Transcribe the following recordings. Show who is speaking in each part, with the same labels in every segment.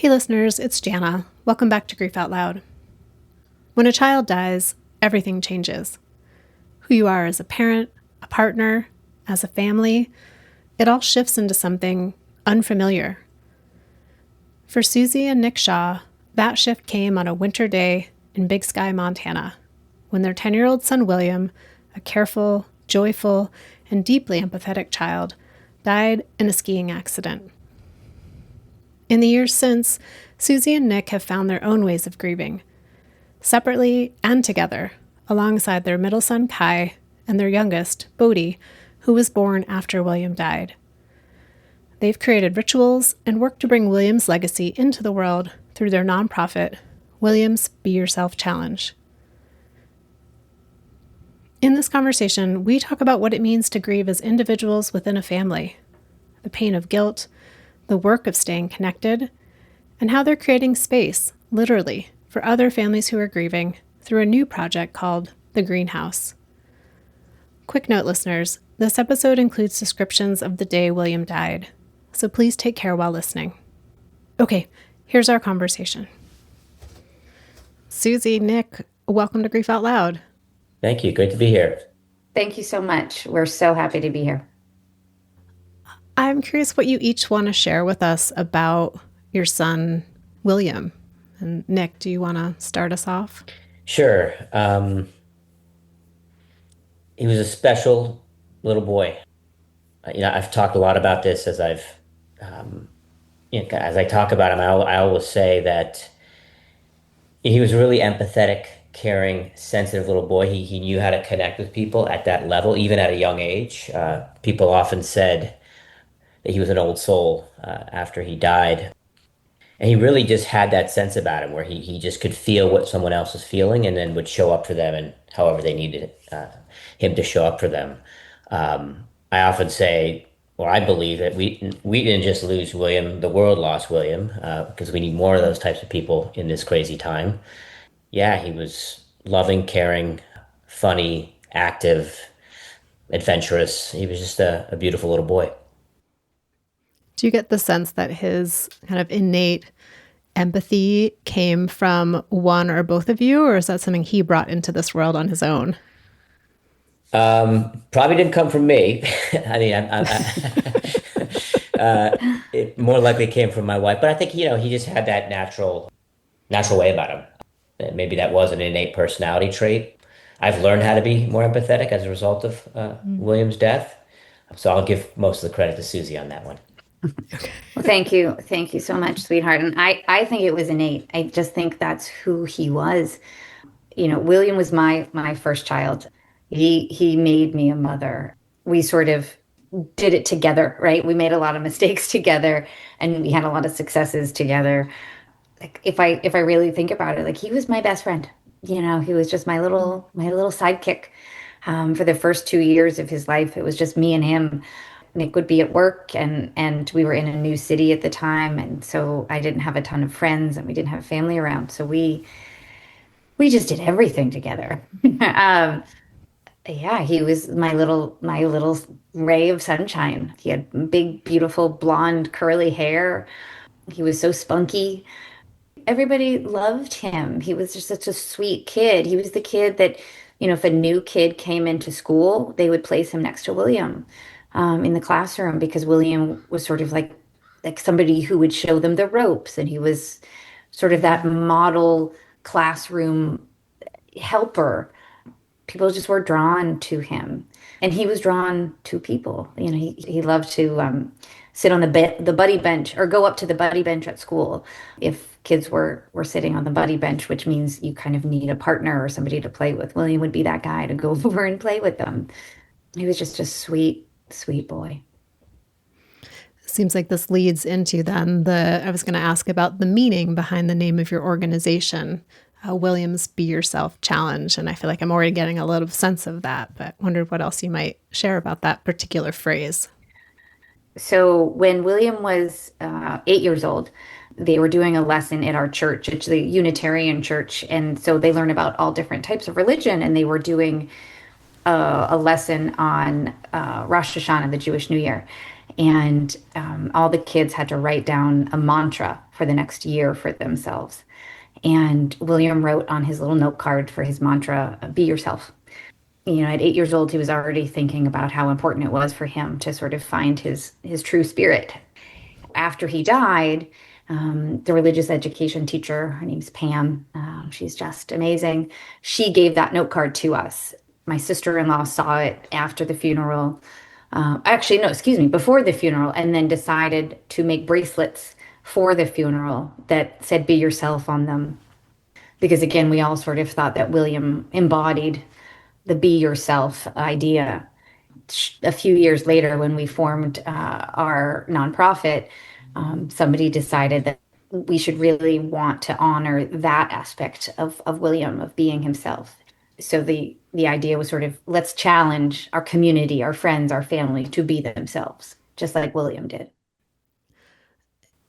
Speaker 1: Hey listeners, it's Jana. Welcome back to Grief Out Loud. When a child dies, everything changes. Who you are as a parent, a partner, as a family, it all shifts into something unfamiliar. For Susie and Nick Shaw, that shift came on a winter day in Big Sky, Montana, when their 10-year-old son William, a careful, joyful, and deeply empathetic child, died in a skiing accident. In the years since, Susie and Nick have found their own ways of grieving, separately and together, alongside their middle son Kai and their youngest, Bodhi, who was born after William died. They've created rituals and worked to bring William's legacy into the world through their nonprofit, William's Be Yourself Challenge. In this conversation, we talk about what it means to grieve as individuals within a family, the pain of guilt, the work of staying connected, and how they're creating space, literally, for other families who are grieving through a new project called The Greenhouse. Quick note, listeners, this episode includes descriptions of the day William died, so please take care while listening. Okay, here's our conversation. Susie, Nick, welcome to Grief Out Loud.
Speaker 2: Thank you. Great to be here.
Speaker 3: Thank you so much. We're so happy to be here.
Speaker 1: I'm curious what you each want to share with us about your son, William. And Nick, do you want to start us off?
Speaker 2: Sure. He was a special little boy. I've talked a lot about this um, as I talk about him. I always say that he was a really empathetic, caring, sensitive little boy. He knew how to connect with people at that level, even at a young age. People often said that he was an old soul after he died. And he really just had that sense about him where he just could feel what someone else was feeling and then would show up for them and however they needed him to show up for them. I often say, or I believe that we didn't just lose William, the world lost William because we need more of those types of people in this crazy time. Yeah, he was loving, caring, funny, active, adventurous. He was just a beautiful little boy.
Speaker 1: Do you get the sense that his kind of innate empathy came from one or both of you, or is that something he brought into this world on his own?
Speaker 2: Probably didn't come from me. I mean, it more likely came from my wife, but I think, he just had that natural way about him. Maybe that was an innate personality trait. I've learned how to be more empathetic as a result of William's death. So I'll give most of the credit to Susie on that one.
Speaker 3: Well, thank you. Thank you so much, sweetheart. And I think it was innate. I just think that's who he was. William was my first child. He made me a mother. We sort of did it together, right? We made a lot of mistakes together and we had a lot of successes together. Like if I really think about it, like he was my best friend. He was just my little sidekick. For the first 2 years of his life, it was just me and him. Nick would be at work and we were in a new city at the time. And so I didn't have a ton of friends and we didn't have family around. So we just did everything together. Yeah, he was my little ray of sunshine. He had big, beautiful, blonde, curly hair. He was so spunky. Everybody loved him. He was just such a sweet kid. He was the kid that, if a new kid came into school, they would place him next to William in the classroom because William was sort of like somebody who would show them the ropes. And he was sort of that model classroom helper. People just were drawn to him. And he was drawn to people. He loved to sit on the buddy bench or go up to the buddy bench at school if kids were sitting on the buddy bench, which means you kind of need a partner or somebody to play with. William would be that guy to go over and play with them. He was just a sweet, sweet boy.
Speaker 1: Seems like this leads into then I was going to ask about the meaning behind the name of your organization, William's Be Yourself Challenge. And I feel like I'm already getting a little sense of that, but wondered what else you might share about that particular phrase.
Speaker 3: So when William was 8 years old, they were doing a lesson at our church. It's the Unitarian church. And so they learn about all different types of religion. And they were doing a lesson on Rosh Hashanah, the Jewish New Year. And all the kids had to write down a mantra for the next year for themselves. And William wrote on his little note card for his mantra, be yourself. At 8 years old, he was already thinking about how important it was for him to sort of find his true spirit. After he died, the religious education teacher, her name's Pam, she's just amazing. She gave that note card to us. My sister-in-law saw it after the funeral. Actually, no, excuse me, before the funeral, and then decided to make bracelets for the funeral that said "Be yourself" on them. Because again, we all sort of thought that William embodied the "be yourself" idea. A few years later, when we formed our nonprofit, somebody decided that we should really want to honor that aspect of William, of being himself. So the idea was sort of, let's challenge our community, our friends, our family to be themselves, just like William did.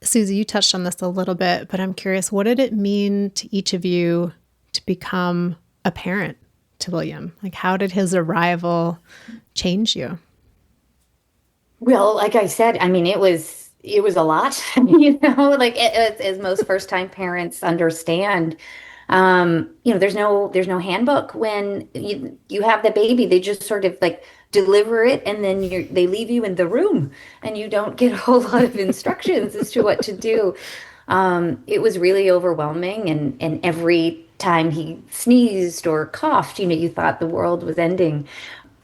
Speaker 1: Susie, you touched on this a little bit, but I'm curious, what did it mean to each of you to become a parent to William? Like, how did his arrival change you?
Speaker 3: Well, like I said, I mean, it was a lot, like as most first time parents understand. There's no handbook when you have the baby. They just sort of like deliver it, and then they leave you in the room, and you don't get a whole lot of instructions as to what to do. It was really overwhelming, and every time he sneezed or coughed, you thought the world was ending.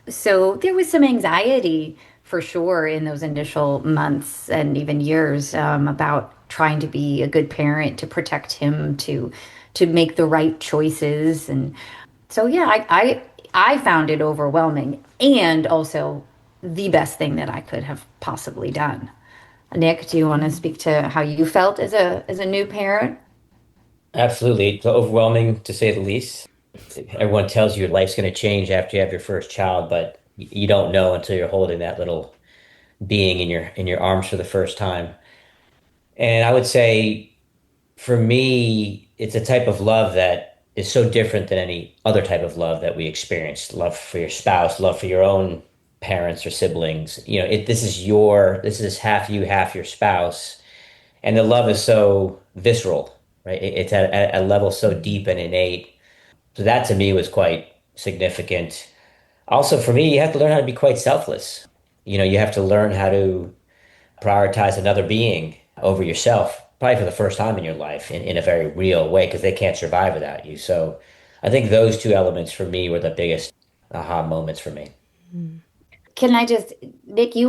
Speaker 3: So there was some anxiety for sure in those initial months and even years, about trying to be a good parent, to protect him, to make the right choices. And so yeah, I found it overwhelming, and also the best thing that I could have possibly done. Nick, do you want to speak to how you felt as a new parent?
Speaker 2: Absolutely. It's overwhelming to say the least. Everyone tells you your life's going to change after you have your first child, but you don't know until you're holding that little being in your arms for the first time. And I would say for me, it's a type of love that is so different than any other type of love that we experience. Love for your spouse, love for your own parents or siblings. This is half you, half your spouse. And the love is so visceral, right? It's at a level so deep and innate. So that to me was quite significant. Also, for me, you have to learn how to be quite selfless. You have to learn how to prioritize another being over yourself, probably for the first time in your life in a very real way, because they can't survive without you. So I think those two elements for me were the biggest aha moments for me.
Speaker 3: Can I just, Nick, you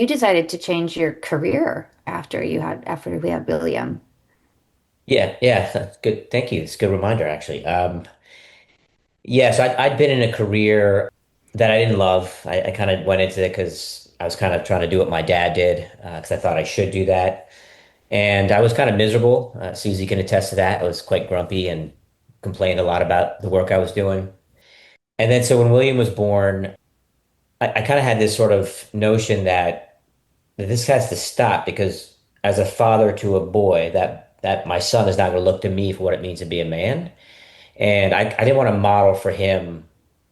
Speaker 3: decided to change your career after we had William.
Speaker 2: Yeah, yeah, that's good. Thank you. It's a good reminder, actually. Yeah, so I'd been in a career that I didn't love. I kind of went into it because I was kind of trying to do what my dad did, because I thought I should do that. And I was kind of miserable. Susie can attest to that. I was quite grumpy and complained a lot about the work I was doing. And then so when William was born, I kind of had this sort of notion that this has to stop, because as a father to a boy, that my son is not going to look to me for what it means to be a man. And I didn't want to model for him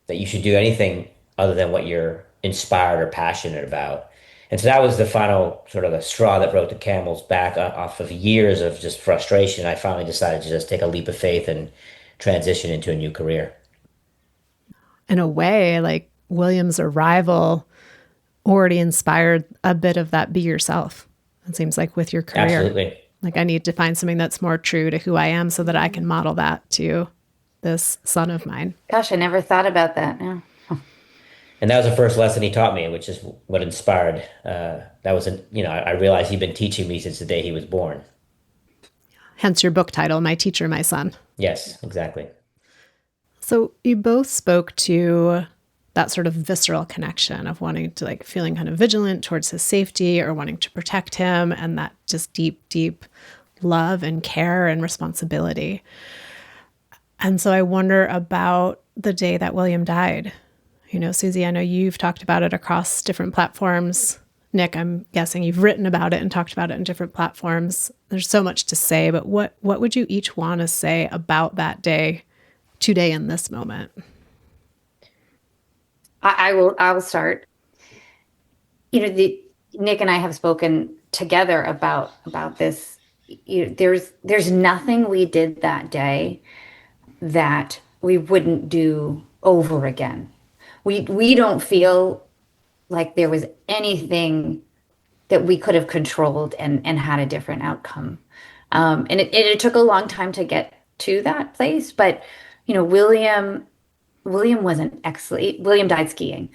Speaker 2: that you should do anything other than what you're inspired or passionate about. And so that was the final sort of the straw that broke the camel's back, off of years of just frustration. I finally decided to just take a leap of faith and transition into a new career.
Speaker 1: In a way, like William's arrival already inspired a bit of that be yourself. It seems like with your career.
Speaker 2: Absolutely.
Speaker 1: Like I need to find something that's more true to who I am so that I can model that to this son of mine.
Speaker 3: Gosh, I never thought about that. No.
Speaker 2: And that was the first lesson he taught me, which is what inspired. That was, I realized he'd been teaching me since the day he was born.
Speaker 1: Hence your book title, My Teacher, My Son.
Speaker 2: Yes, exactly.
Speaker 1: So you both spoke to that sort of visceral connection of wanting to like feeling kind of vigilant towards his safety or wanting to protect him, and that just deep, deep love and care and responsibility. And so I wonder about the day that William died. Susie, I know you've talked about it across different platforms. Nick, I'm guessing you've written about it and talked about it in different platforms. There's so much to say, but what would you each want to say about that day today in this moment?
Speaker 3: I will start. Nick and I have spoken together about this. There's nothing we did that day that we wouldn't do over again. We don't feel like there was anything that we could have controlled and had a different outcome. And it took a long time to get to that place, but William was an excellent. William died skiing.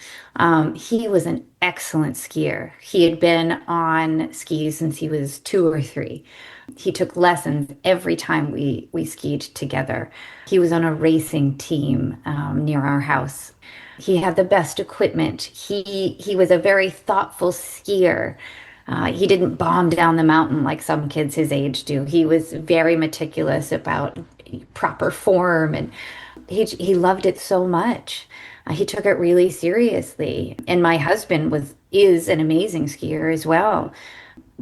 Speaker 3: He was an excellent skier. He had been on skis since he was 2 or 3. He took lessons every time we skied together. He was on a racing team near our house. He had the best equipment. He was a very thoughtful skier. He didn't bomb down the mountain like some kids his age do. He was very meticulous about proper form, and he loved it so much. He took it really seriously. And my husband is an amazing skier as well.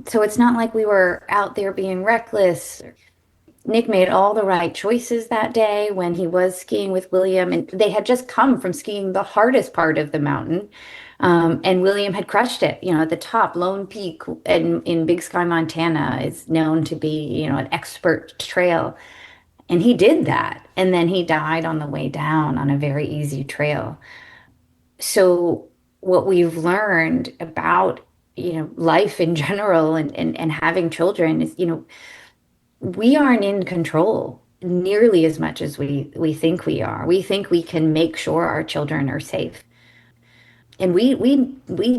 Speaker 3: So it's not like we were out there being reckless. Nick made all the right choices that day when he was skiing with William, and they had just come from skiing the hardest part of the mountain. And William had crushed it, at the top. Lone Peak in Big Sky, Montana is known to be, an expert trail. And he did that. And then he died on the way down on a very easy trail. So what we've learned about, life in general and having children is, we aren't in control nearly as much as we think we are. We think we can make sure our children are safe. And we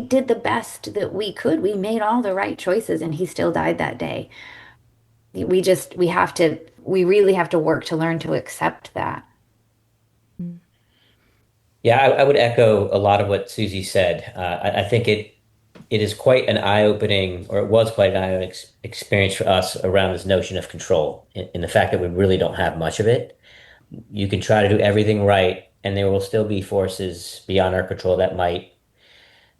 Speaker 3: did the best that we could. We made all the right choices, and he still died that day. We really have to work to learn to accept that.
Speaker 2: Yeah, I would echo a lot of what Susie said. I think it is quite an eye-opening, or it was quite an eye-opening experience for us around this notion of control, in the fact that we really don't have much of it. You can try to do everything right, and there will still be forces beyond our control that might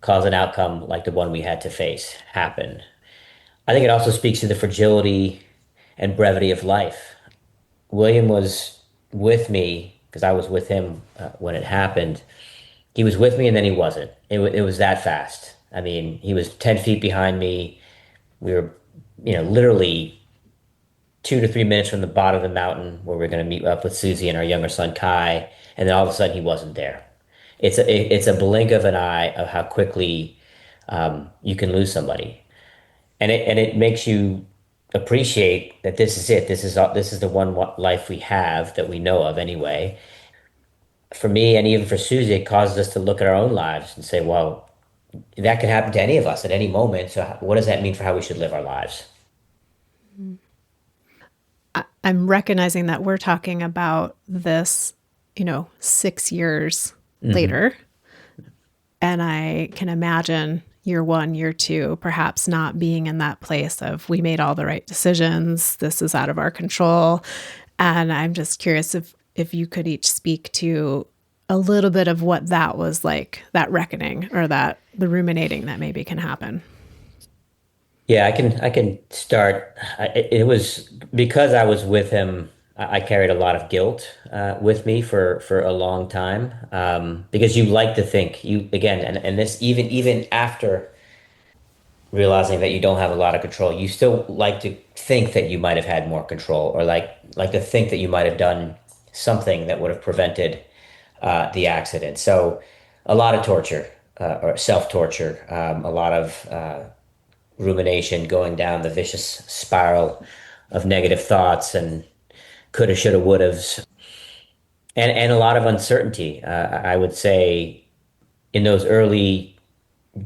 Speaker 2: cause an outcome like the one we had to face happen. I think it also speaks to the fragility and brevity of life. William was with me because I was with him when it happened. He was with me and then he wasn't. It was that fast. I mean, he was 10 feet behind me. We were, literally 2 to 3 minutes from the bottom of the mountain where we are going to meet up with Susie and our younger son Kai. And then all of a sudden he wasn't there. It's a blink of an eye of how quickly you can lose somebody. And it makes you appreciate that this is it. This is the one life we have that we know of anyway. For me and even for Susie, it causes us to look at our own lives and say, well, that could happen to any of us at any moment. So what does that mean for how we should live our lives?
Speaker 1: I'm recognizing that we're talking about this, 6 years later. And I can imagine year 1, year 2, perhaps not being in that place of we made all the right decisions. This is out of our control. And I'm just curious if you could each speak to a little bit of what that was like, that reckoning or the ruminating that maybe can happen.
Speaker 2: Yeah, I can start. It was because I was with him. I carried a lot of guilt with me for a long time because you like to think you again, and this even after realizing that you don't have a lot of control, you still like to think that you might have had more control, or like to think that you might have done something that would have prevented the accident. So a lot of torture or self-torture, a lot of rumination, going down the vicious spiral of negative thoughts and coulda, shoulda, wouldas, and a lot of uncertainty. I would say in those early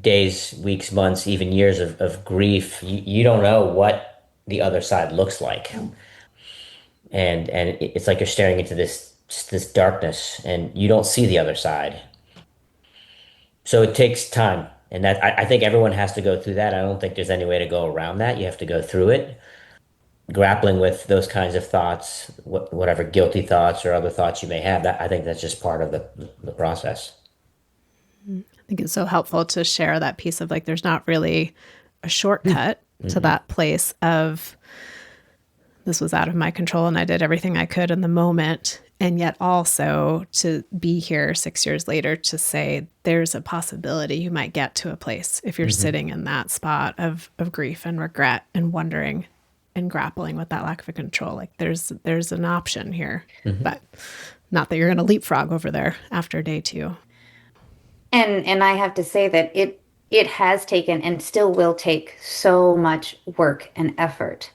Speaker 2: days, weeks, months, even years of grief, you don't know what the other side looks like, and it's like you're staring into this darkness, and you don't see the other side. So it takes time, and that I think everyone has to go through that. I don't think there's any way to go around that. You have to go through it, grappling with those kinds of thoughts, whatever guilty thoughts or other thoughts you may have. That I think that's just part of the process.
Speaker 1: I think it's so helpful to share that piece of like, there's not really a shortcut to that place of this was out of my control and I did everything I could in the moment. And yet also to be here 6 years later to say there's a possibility you might get to a place if you're
Speaker 2: Hmm.
Speaker 1: sitting in that spot of grief and regret and wondering and grappling with that lack of control. Like there's an option here,
Speaker 2: Hmm.
Speaker 1: but not that you're going to leapfrog over there after day two.
Speaker 3: And I have to say that it has taken and still will take so much work and effort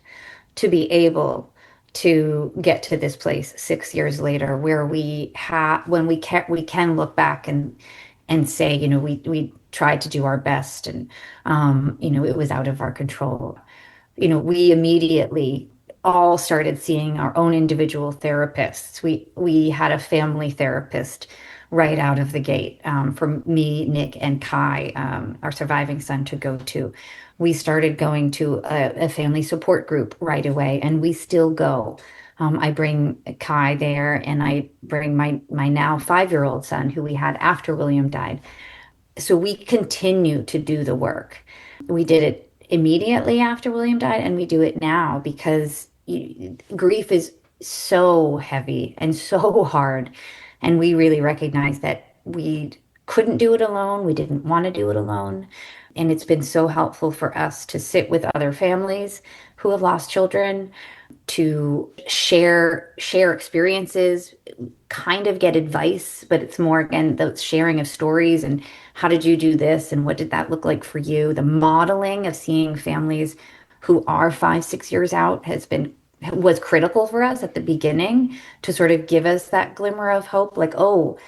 Speaker 3: to be able to get to this place 6 years later where we have when we can look back and say, we tried to do our best, and it was out of our control. We immediately all started seeing our own individual therapists. We had a family therapist right out of the gate, for me, Nick, and Kai, our surviving son, to go to. We started going to a family support group right away, and we still go. I bring Kai there, and I bring my now 5-year-old son, who we had after William died. So we continue to do the work. We did it immediately after William died, and we do it now because grief is so heavy and so hard. And we really recognize that we couldn't do it alone. We didn't want to do it alone. And it's been so helpful for us to sit with other families who have lost children, to share experiences, kind of get advice, but it's more, again, the sharing of stories and how did you do this and what did that look like for you? The modeling of seeing families who are 5, 6 years out was critical for us at the beginning to sort of give us that glimmer of hope, like, oh,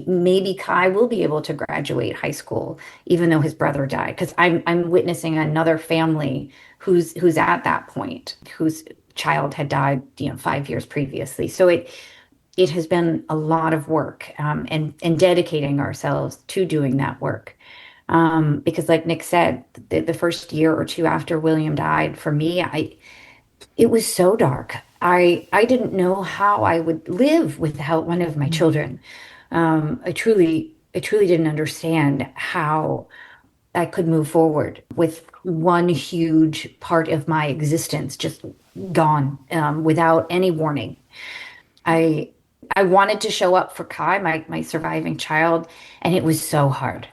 Speaker 3: maybe Kai will be able to graduate high school, even though his brother died. Because I'm witnessing another family who's at that point, whose child had died, 5 years previously. So it has been a lot of work, and dedicating ourselves to doing that work. Because, like Nick said, the first year or two after William died, for me, it was so dark. I didn't know how I would live without one of my children. I truly didn't understand how I could move forward with one huge part of my existence just gone, without any warning. I I wanted to show up for Kai, my surviving child, and it was so hard.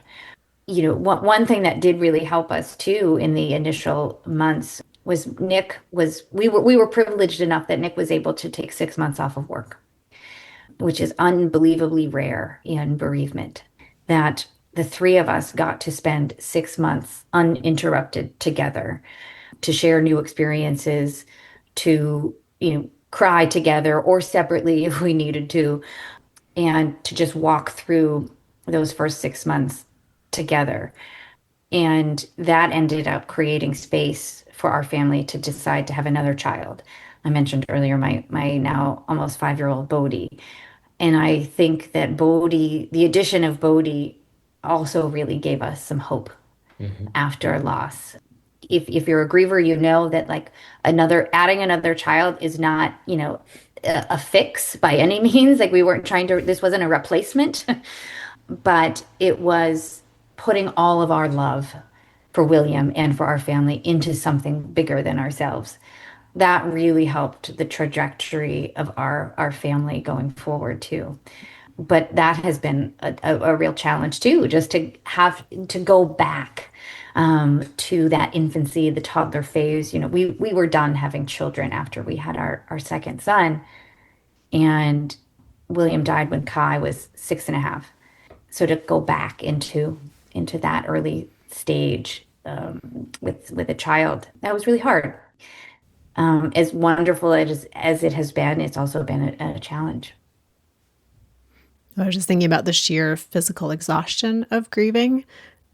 Speaker 3: One thing that did really help us too in the initial months was we were privileged enough that Nick was able to take 6 months off of work, which is unbelievably rare in bereavement. That the three of us got to spend 6 months uninterrupted together to share new experiences, to cry together or separately if we needed to, and to just walk through those first 6 months together. And that ended up creating space for our family to decide to have another child. I mentioned earlier my now almost 5-year-old Bodhi. And I think that the addition of Bodhi also really gave us some hope
Speaker 2: Hmm.
Speaker 3: after loss. If you're a griever, you know that, like, adding another child is not, a fix by any means. Like, we weren't trying to, this wasn't a replacement, but it was putting all of our love for William and for our family into something bigger than ourselves. That really helped the trajectory of our family going forward too. But that has been a real challenge too, just to have to go back, to that infancy, the toddler phase. We were done having children after we had our second son, and William died when Kai was 6.5. So to go back into that early stage, with a child, that was really hard. As wonderful as it has been, it's also been a challenge.
Speaker 1: I was just thinking about the sheer physical exhaustion of grieving,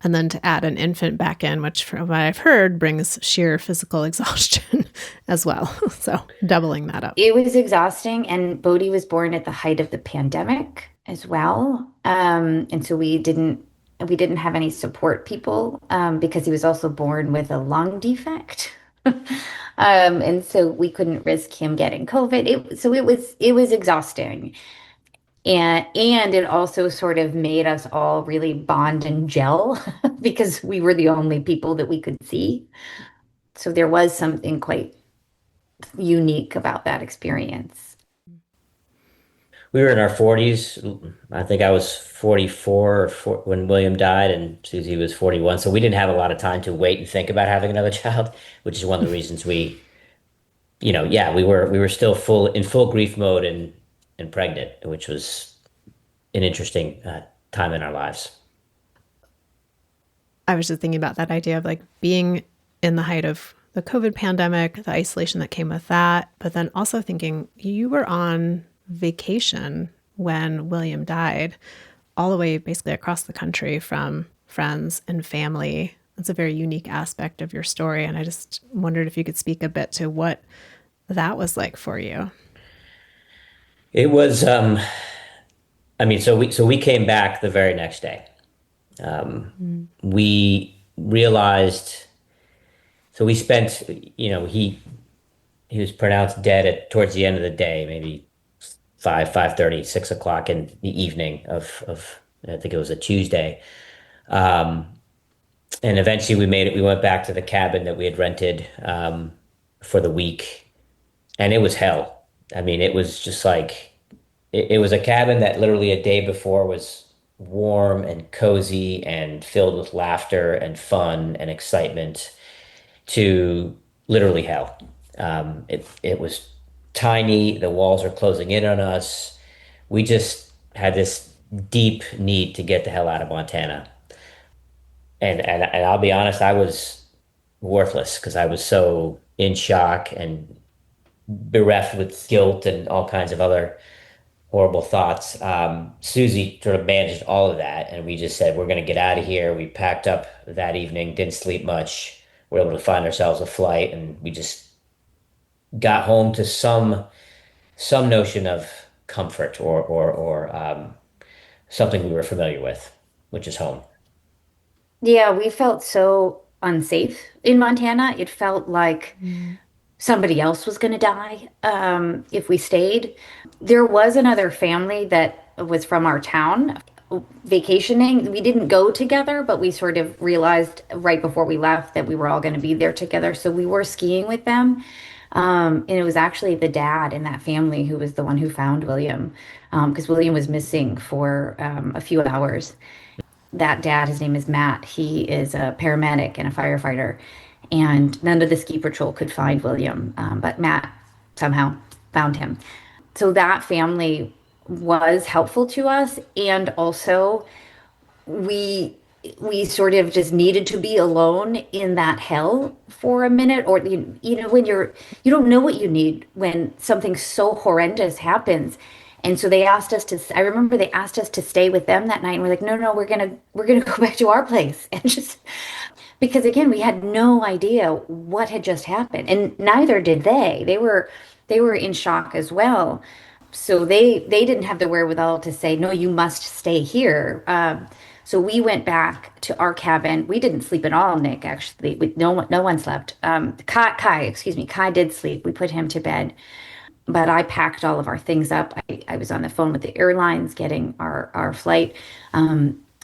Speaker 1: and then to add an infant back in, which from what I've heard brings sheer physical exhaustion as well. So doubling that up.
Speaker 3: It was exhausting, and Bodhi was born at the height of the pandemic as well. And so we didn't have any support people, because he was also born with a lung defect. And so we couldn't risk him getting COVID. So it was exhausting. And it also sort of made us all really bond and gel because we were the only people that we could see. So there was something quite unique about that experience.
Speaker 2: we were in our 40s. I think I was 44 when William died, and Susie was 41. So we didn't have a lot of time to wait and think about having another child, which is one of the reasons yeah, we were still full grief mode and pregnant, which was an interesting time in our lives.
Speaker 1: I was just thinking about that idea of like being in the height of the COVID pandemic, the isolation that came with that, but then also thinking you were on vacation when William died, all the way basically across the country from friends and family. It's a very unique aspect of your story. And I just wondered if you could speak a bit to what that was like for you.
Speaker 2: It was, I mean, so we came back the very next day. We realized, so we spent, he was pronounced dead at towards the end of the day, maybe 5:30, 6 o'clock in the evening of I think it was a Tuesday. Um, and eventually we made it. We went back to the cabin that we had rented for the week, and it was hell. I mean, it was just like it was a cabin that literally a day before was warm and cozy and filled with laughter and fun and excitement to literally hell. It was tiny. The walls are closing in on us. We just had this deep need to get the hell out of Montana. And I'll be honest, I was worthless because I was so in shock and bereft with guilt and all kinds of other horrible thoughts. Susie sort of managed all of that, and we just said, we're going to get out of here. We packed up that evening, didn't sleep much. We were able to find ourselves a flight, and we just got home to some notion of comfort or something we were familiar with, which is home.
Speaker 3: Yeah, we felt so unsafe in Montana. It felt like somebody else was going to die if we stayed. There was another family that was from our town vacationing. We didn't go together, but we sort of realized right before we left that we were all going to be there together. So we were skiing with them. And it was actually the dad in that family who was the one who found William, because William was missing for a few hours. That dad, his name is Matt. He is a paramedic and a firefighter, and none of the ski patrol could find William, but Matt somehow found him. So that family was helpful to us, and also we we sort of just needed to be alone in that hell for a minute, or when you don't know what you need when something so horrendous happens. And so they asked us to, I remember they asked us to stay with them that night, and we're like, no, no, we're gonna go back to our place. And just because again, we had no idea what had just happened, and neither did they. They were in shock as well. So they didn't have the wherewithal to say, no, you must stay here. So we went back to our cabin. We didn't sleep at all, Nick, actually. No one slept. Kai, excuse me, Kai did sleep. We put him to bed, but I packed all of our things up. I was on the phone with the airlines getting our flight.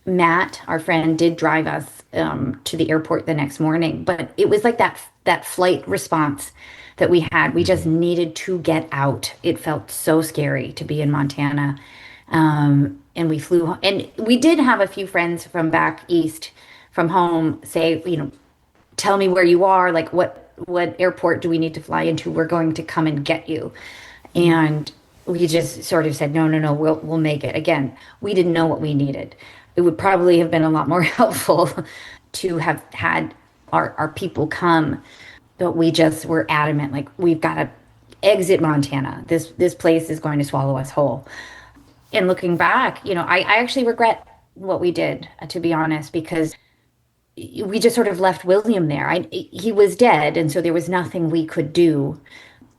Speaker 3: Matt, our friend, did drive us to the airport the next morning, but it was like that flight response that we had. We just needed to get out. It felt so scary to be in Montana. And we flew, and we did have a few friends from back east from home say, tell me where you are, like what airport do we need to fly into? We're going to come and get you. And we just sort of said, no, no, no, we'll make it. Again, we didn't know what we needed. It would probably have been a lot more helpful to have had our people come, but we just were adamant, like we've got to exit Montana. This place is going to swallow us whole. And looking back, I actually regret what we did, to be honest, because we just sort of left William there. He was dead, and so there was nothing we could do.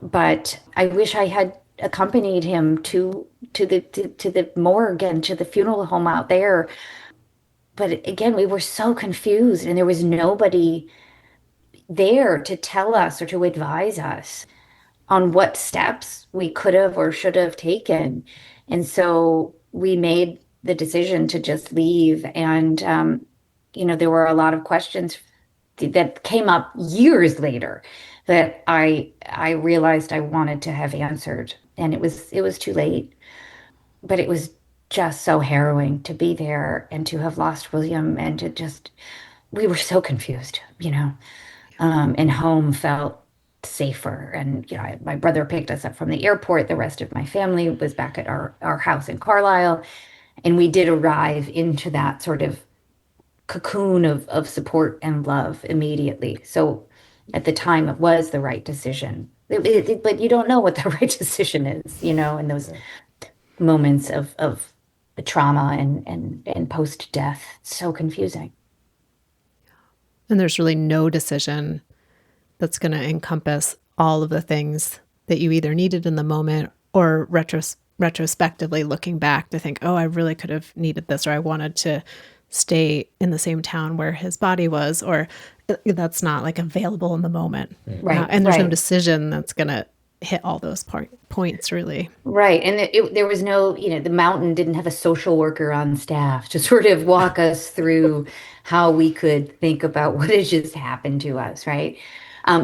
Speaker 3: But I wish I had accompanied him to the morgue and to the funeral home out there. But again, we were so confused, and there was nobody there to tell us or to advise us on what steps we could have or should have taken. And so we made the decision to just leave. And, there were a lot of questions that came up years later that I realized I wanted to have answered. And it was too late. but it was just so harrowing to be there and to have lost William and to just, we were so confused, and home felt safer. And, my brother picked us up from the airport. The rest of my family was back at our house in Carlisle. And we did arrive into that sort of cocoon of support and love immediately. So at the time, it was the right decision. But you don't know what the right decision is, in those
Speaker 2: Yeah.
Speaker 3: moments of the trauma and post death. So confusing.
Speaker 1: And there's really no decision that's going to encompass all of the things that you either needed in the moment or retrospectively looking back to think, oh, I really could have needed this, or I wanted to stay in the same town where his body was, or that's not like available in the moment.
Speaker 3: Right,
Speaker 1: And there's no
Speaker 3: right.
Speaker 1: decision that's going to hit all those points, really.
Speaker 3: Right. And there was no, the mountain didn't have a social worker on staff to sort of walk us through how we could think about what had just happened to us, right?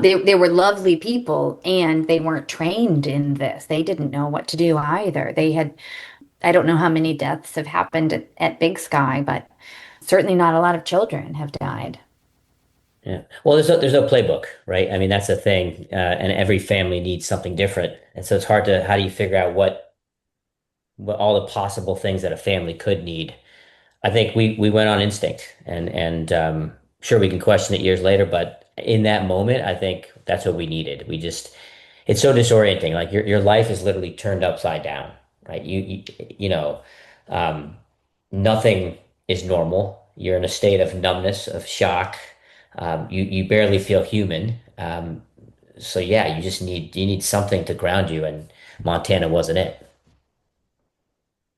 Speaker 3: They were lovely people and they weren't trained in this. They didn't know what to do either. I don't know how many deaths have happened at Big Sky, but certainly not a lot of children have died.
Speaker 2: Yeah. Well, there's no playbook, right? I mean, that's the thing, and every family needs something different, and so it's hard to how do you figure out what all the possible things that a family could need. I think we went on instinct, and sure we can question it years later, but in that moment, I think that's what we needed. We just it's so disorienting. Like your life is literally turned upside down, right? You know, um, nothing is normal. You're in a state of numbness, of shock. You barely feel human. So yeah, you need something to ground you, and Montana wasn't it.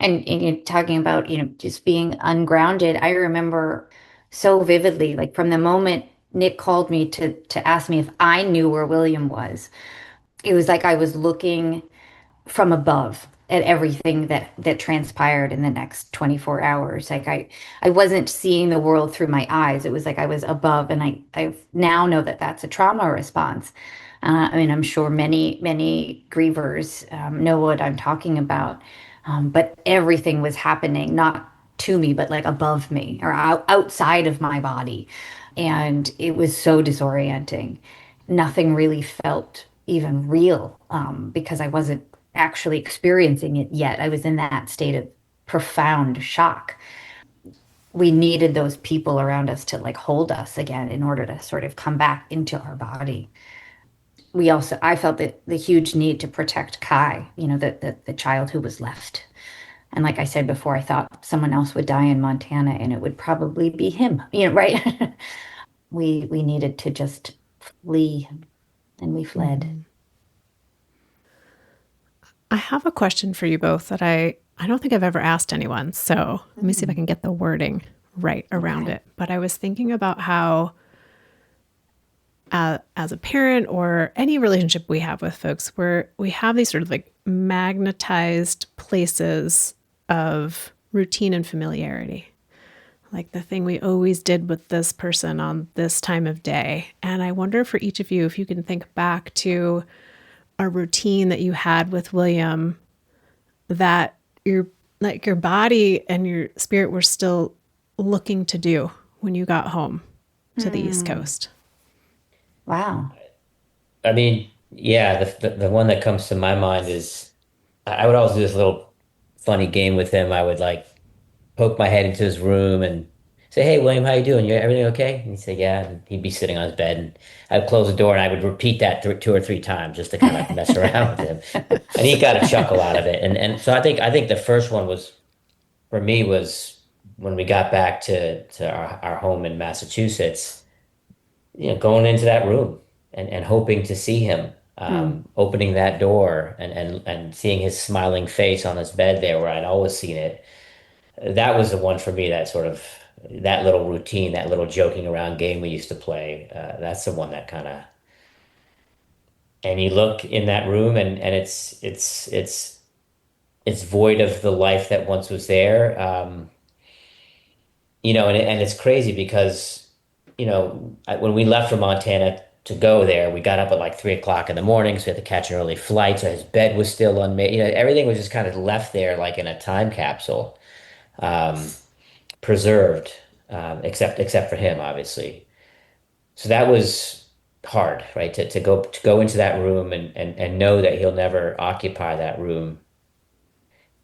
Speaker 3: And you're talking about, just being ungrounded. I remember so vividly, like from the moment Nick called me to ask me if I knew where William was, it was like I was looking from above at everything that transpired in the next 24 hours. Like I wasn't seeing the world through my eyes. It was like I was above, and I now know that that's a trauma response. I mean, I'm sure many grievers know what I'm talking about. But everything was happening not to me, but like above me or outside of my body. And it was so disorienting. Nothing really felt even real, because I wasn't actually experiencing it yet. I was in that state of profound shock. We needed those people around us to like hold us again in order to sort of come back into our body. I felt that the huge need to protect Kai, the child who was left. And like I said before, I thought someone else would die in Montana and it would probably be him, right? We needed to just flee, and we fled.
Speaker 1: Mhm. I have a question for you both that I don't think I've ever asked anyone. So let me see if I
Speaker 3: Mm,
Speaker 1: can get the wording right around
Speaker 3: okay.
Speaker 1: it. But I was thinking about how, as a parent or any relationship we have with folks, where we have these sort of like magnetized places of routine and familiarity, like the thing we always did with this person on this time of day. And I wonder for each of you if you can think back to a routine that you had with William that your body and your spirit were still looking to do when you got home to the East
Speaker 3: Hmm.
Speaker 1: Coast.
Speaker 3: Wow.
Speaker 2: I mean, yeah, the one that comes to my mind is I would always do this little funny game with him. I would like poke my head into his room and say, "Hey, William, how you doing? You everything okay?" And he'd say, "Yeah." And he'd be sitting on his bed, and I'd close the door, and I would repeat that two or three times just to kind of mess around with him. And he got a chuckle out of it. And so I think the first one was for me was when we got back to our home in Massachusetts, going into that room and hoping to see him,
Speaker 3: Hmm.
Speaker 2: opening that door and seeing his smiling face on his bed there where I'd always seen it. That was the one for me that sort of that little routine, that little joking around game we used to play. That's the one that kind of and you look in that room and it's void of the life that once was there. And it's crazy because when we left for Montana. to go there. We got up at like 3 o'clock in the morning, so we had to catch an early flight. So his bed was still unmade. Everything was just kind of left there like in a time capsule, um, preserved, except for him, obviously. So that was hard, right? To go into that room and know that he'll never occupy that room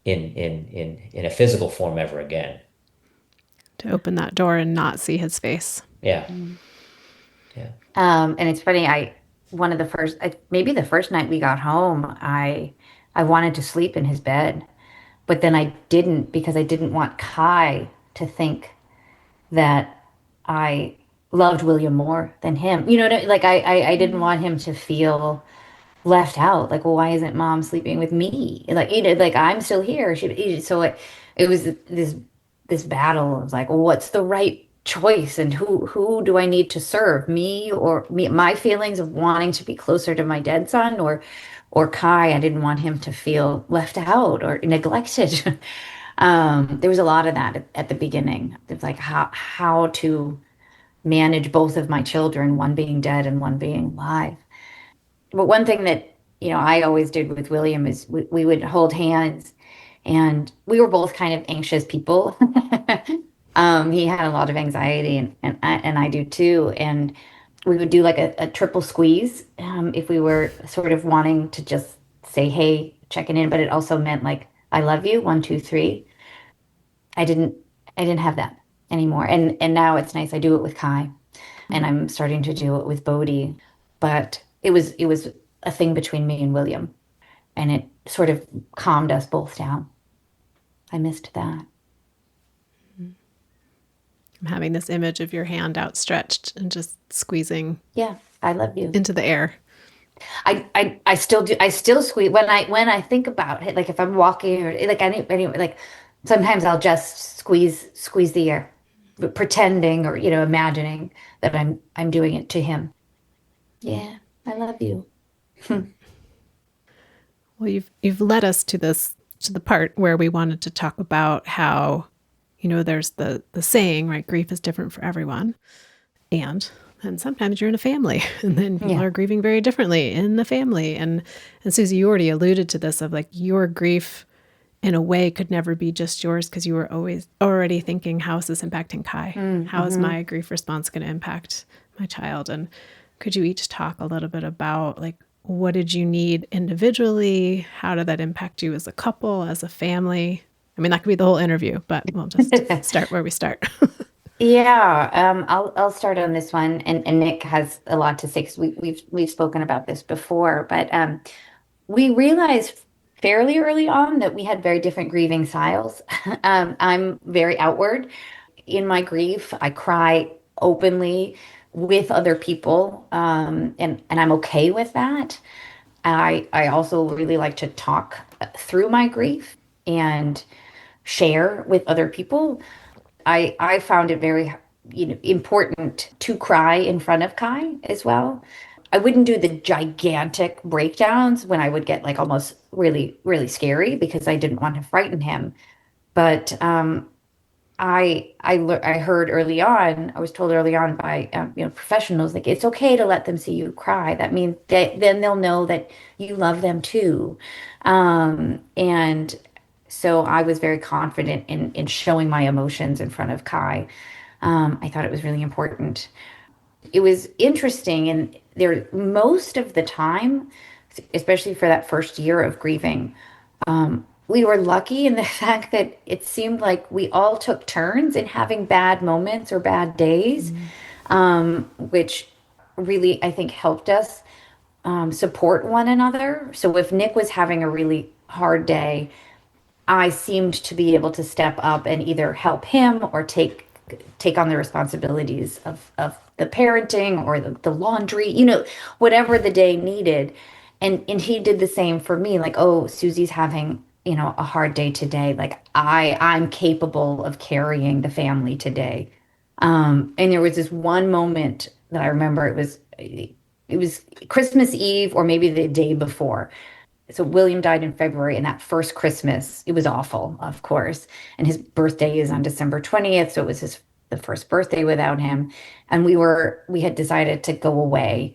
Speaker 2: in a physical form ever again.
Speaker 1: To open that door and not see his face.
Speaker 2: Yeah. Yeah.
Speaker 3: And it's funny, one of the first, maybe the first night we got home, I wanted to sleep in his bed, but then I didn't because I didn't want Kai to think that I loved William more than him. You know what I, like I didn't want him to feel left out. Like, well, why isn't mom sleeping with me? Like, like I'm still here. So it was this battle of like, well, what's the right choice and who do I need to serve? Me or me, my feelings of wanting to be closer to my dead son or Kai. I didn't want him to feel left out or neglected. There was a lot of that at the beginning. It's like how to manage both of my children, one being dead and one being alive. But one thing that, I always did with William is we would hold hands and we were both kind of anxious people. He had a lot of anxiety and I do too. And we would do like a triple squeeze if we were sort of wanting to just say, hey, checking in, but it also meant like, I love you, 1, 2, 3. I didn't I didn't have that anymore. And now it's nice. I do it with Kai and I'm starting to do it with Bodhi. But it was a thing between me and William and it sort of calmed us both down. I missed that.
Speaker 1: I'm having this image of your hand outstretched and just squeezing
Speaker 3: Yeah, I love you.
Speaker 1: into the air.
Speaker 3: I still do. I still squeeze when I think about it. Like if I'm walking or like like sometimes I'll just squeeze the air, pretending or imagining that I'm doing it to him. Yeah, I love you.
Speaker 1: Well, you've led us to the part where we wanted to talk about how, there's the saying, right? Grief is different for everyone. And sometimes you're in a family and then people
Speaker 3: Yeah.
Speaker 1: are grieving very differently in the family. And Susie, you already alluded to this of like your grief in a way could never be just yours because you were always already thinking, how is this impacting Kai? How is my grief response going to impact my child? And could you each talk a little bit about like, what did you need individually? How did that impact you as a couple, as a family? I mean, that could be the whole interview, but we'll just start where we start.
Speaker 3: Yeah, I'll start on this one, and Nick has a lot to say because we've spoken about this before, but we realized fairly early on that we had very different grieving styles. I'm very outward in my grief. I cry openly with other people, and I'm okay with that. I also really like to talk through my grief and share with other people. I found it very, important to cry in front of Kai as well. I wouldn't do the gigantic breakdowns when I would get like almost really, really scary because I didn't want to frighten him. But I heard early on, I was told early on by professionals like it's okay to let them see you cry. That means that then they'll know that you love them too. And so I was very confident in showing my emotions in front of Kai. I thought it was really important. It was interesting, and there most of the time, especially for that first year of grieving, we were lucky in the fact that it seemed like we all took turns in having bad moments or bad days, which really I think helped us support one another. So if Nick was having a really hard day, I seemed to be able to step up and either help him or take on the responsibilities of the parenting or the laundry, whatever the day needed. And he did the same for me. Like, oh, Susie's having, a hard day today. Like I'm capable of carrying the family today. And there was this one moment that I remember it was Christmas Eve or maybe the day before. So William died in February, and that first Christmas, it was awful, of course. And his birthday is on December 20th, so it was his the first birthday without him, and we had decided to go away.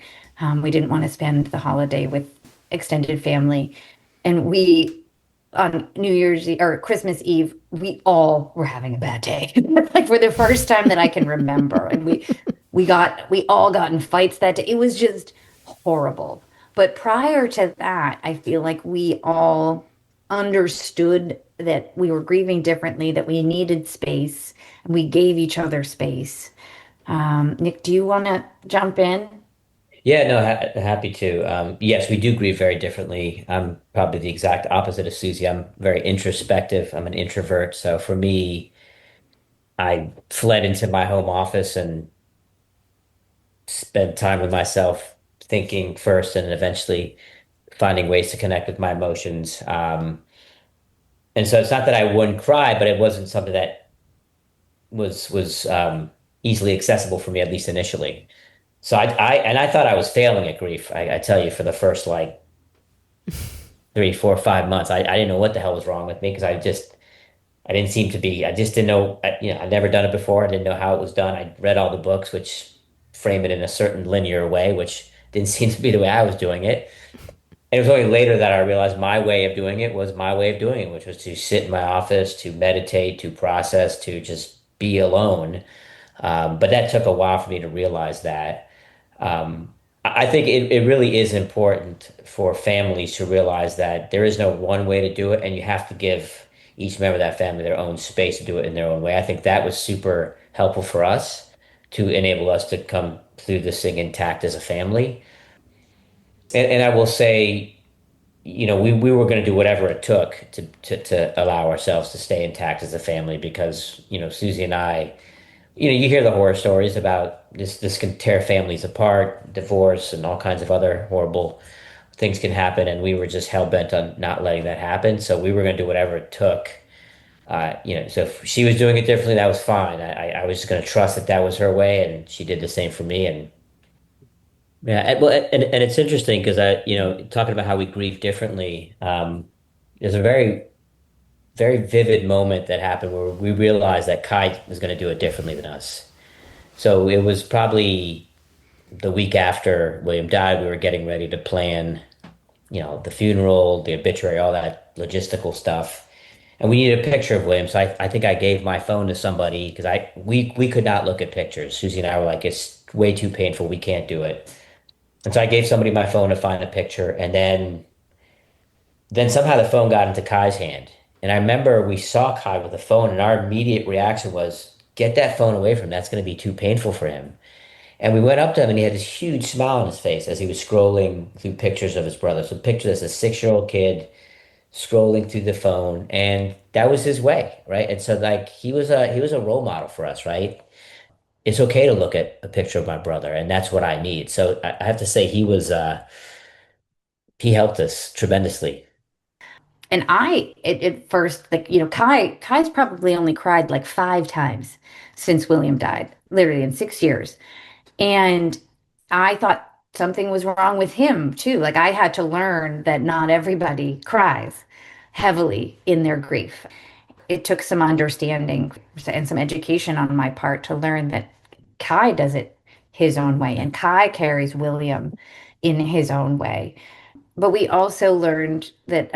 Speaker 3: We didn't want to spend the holiday with extended family, and we on New Year's Eve or Christmas Eve, we all were having a bad day, like for the first time that I can remember, and we all got in fights that day. It was just horrible. But prior to that, I feel like we all understood that we were grieving differently, that we needed space, and we gave each other space. Nick, do you want to jump in?
Speaker 2: Yeah, no, happy to. Yes, we do grieve very differently. I'm probably the exact opposite of Susie. I'm very introspective. I'm an introvert. So for me, I fled into my home office and spent time with myself, thinking first and eventually finding ways to connect with my emotions. And so it's not that I wouldn't cry, but it wasn't something that was easily accessible for me, at least initially. So I thought I was failing at grief. I tell you, for the first like 3, 4, 5 months, I didn't know what the hell was wrong with me because I didn't seem to be. I just didn't know. I'd never done it before. I didn't know how it was done. I read all the books, which frame it in a certain linear way, which didn't seem to be the way I was doing it. And it was only later that I realized my way of doing it was my way of doing it, which was to sit in my office, to meditate, to process, to just be alone. But that took a while for me to realize that. I think it really is important for families to realize that there is no one way to do it, and you have to give each member of that family their own space to do it in their own way. I think that was super helpful for us to enable us to come through this thing intact as a family. And I will say, we were going to do whatever it took to allow ourselves to stay intact as a family because, Susie and I, you hear the horror stories about this can tear families apart, divorce, and all kinds of other horrible things can happen. And we were just hell bent on not letting that happen. So we were going to do whatever it took. So if she was doing it differently, that was fine. I was just going to trust that that was her way, and she did the same for me. And yeah, and it's interesting because talking about how we grieve differently. There's a very very vivid moment that happened where we realized that Kai was going to do it differently than us. So it was probably the week after William died, we were getting ready to plan, the funeral, the obituary, all that logistical stuff. And we needed a picture of William. So I think I gave my phone to somebody because we could not look at pictures. Susie and I were like, it's way too painful. We can't do it. And so I gave somebody my phone to find a picture. And then somehow the phone got into Kai's hand. And I remember we saw Kai with the phone, and our immediate reaction was, get that phone away from him. That's going to be too painful for him. And we went up to him, and he had this huge smile on his face as he was scrolling through pictures of his brother. So picture this, a 6-year-old kid scrolling through the phone, and that was his way, right? And so like he was a role model for us, right? It's okay to look at a picture of my brother, and that's what I need. So I have to say he helped us tremendously.
Speaker 3: And at first, like, Kai's probably only cried like 5 times since William died, literally in 6 years. And I thought something was wrong with him too. Like, I had to learn that not everybody cries heavily in their grief. It took some understanding and some education on my part to learn that Kai does it his own way, and Kai carries William in his own way. But we also learned that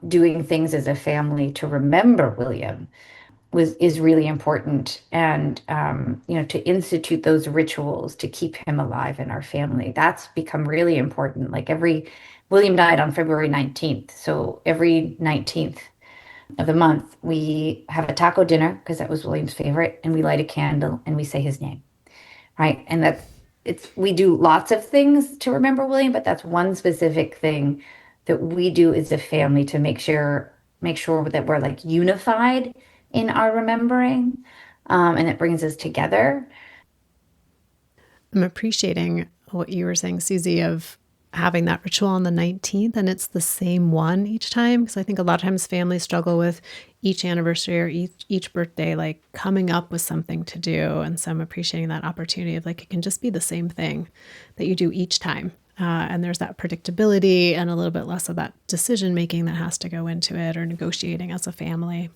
Speaker 3: doing things as a family to remember William is really important, and to institute those rituals to keep him alive in our family. That's become really important. Like, every William died on February 19th, so every 19th of the month we have a taco dinner because that was William's favorite, and we light a candle and we say his name, right? And that's it's we do lots of things to remember William, but that's one specific thing that we do as a family to make sure that we're like unified in our remembering, and it brings us together.
Speaker 1: I'm appreciating what you were saying, Susie, of having that ritual on the 19th, and it's the same one each time. Because I think a lot of times families struggle with each anniversary or each birthday, like coming up with something to do. And so I'm appreciating that opportunity of like, it can just be the same thing that you do each time. And there's that predictability and a little bit less of that decision making that has to go into it or negotiating as a family.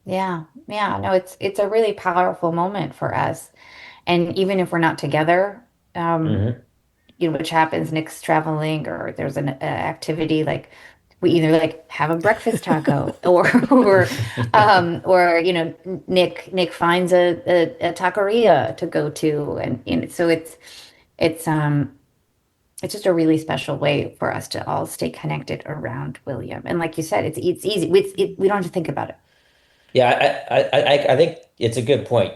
Speaker 3: Yeah. Yeah. No, it's a really powerful moment for us. And even if we're not together, um,
Speaker 2: Hmm.
Speaker 3: which happens, Nick's traveling or there's an activity like we either like have a breakfast taco or Nick finds a taqueria to go to and so it's it's just a really special way for us to all stay connected around William. And like you said, it's easy. We don't have to think about it.
Speaker 2: Yeah, I think it's a good point.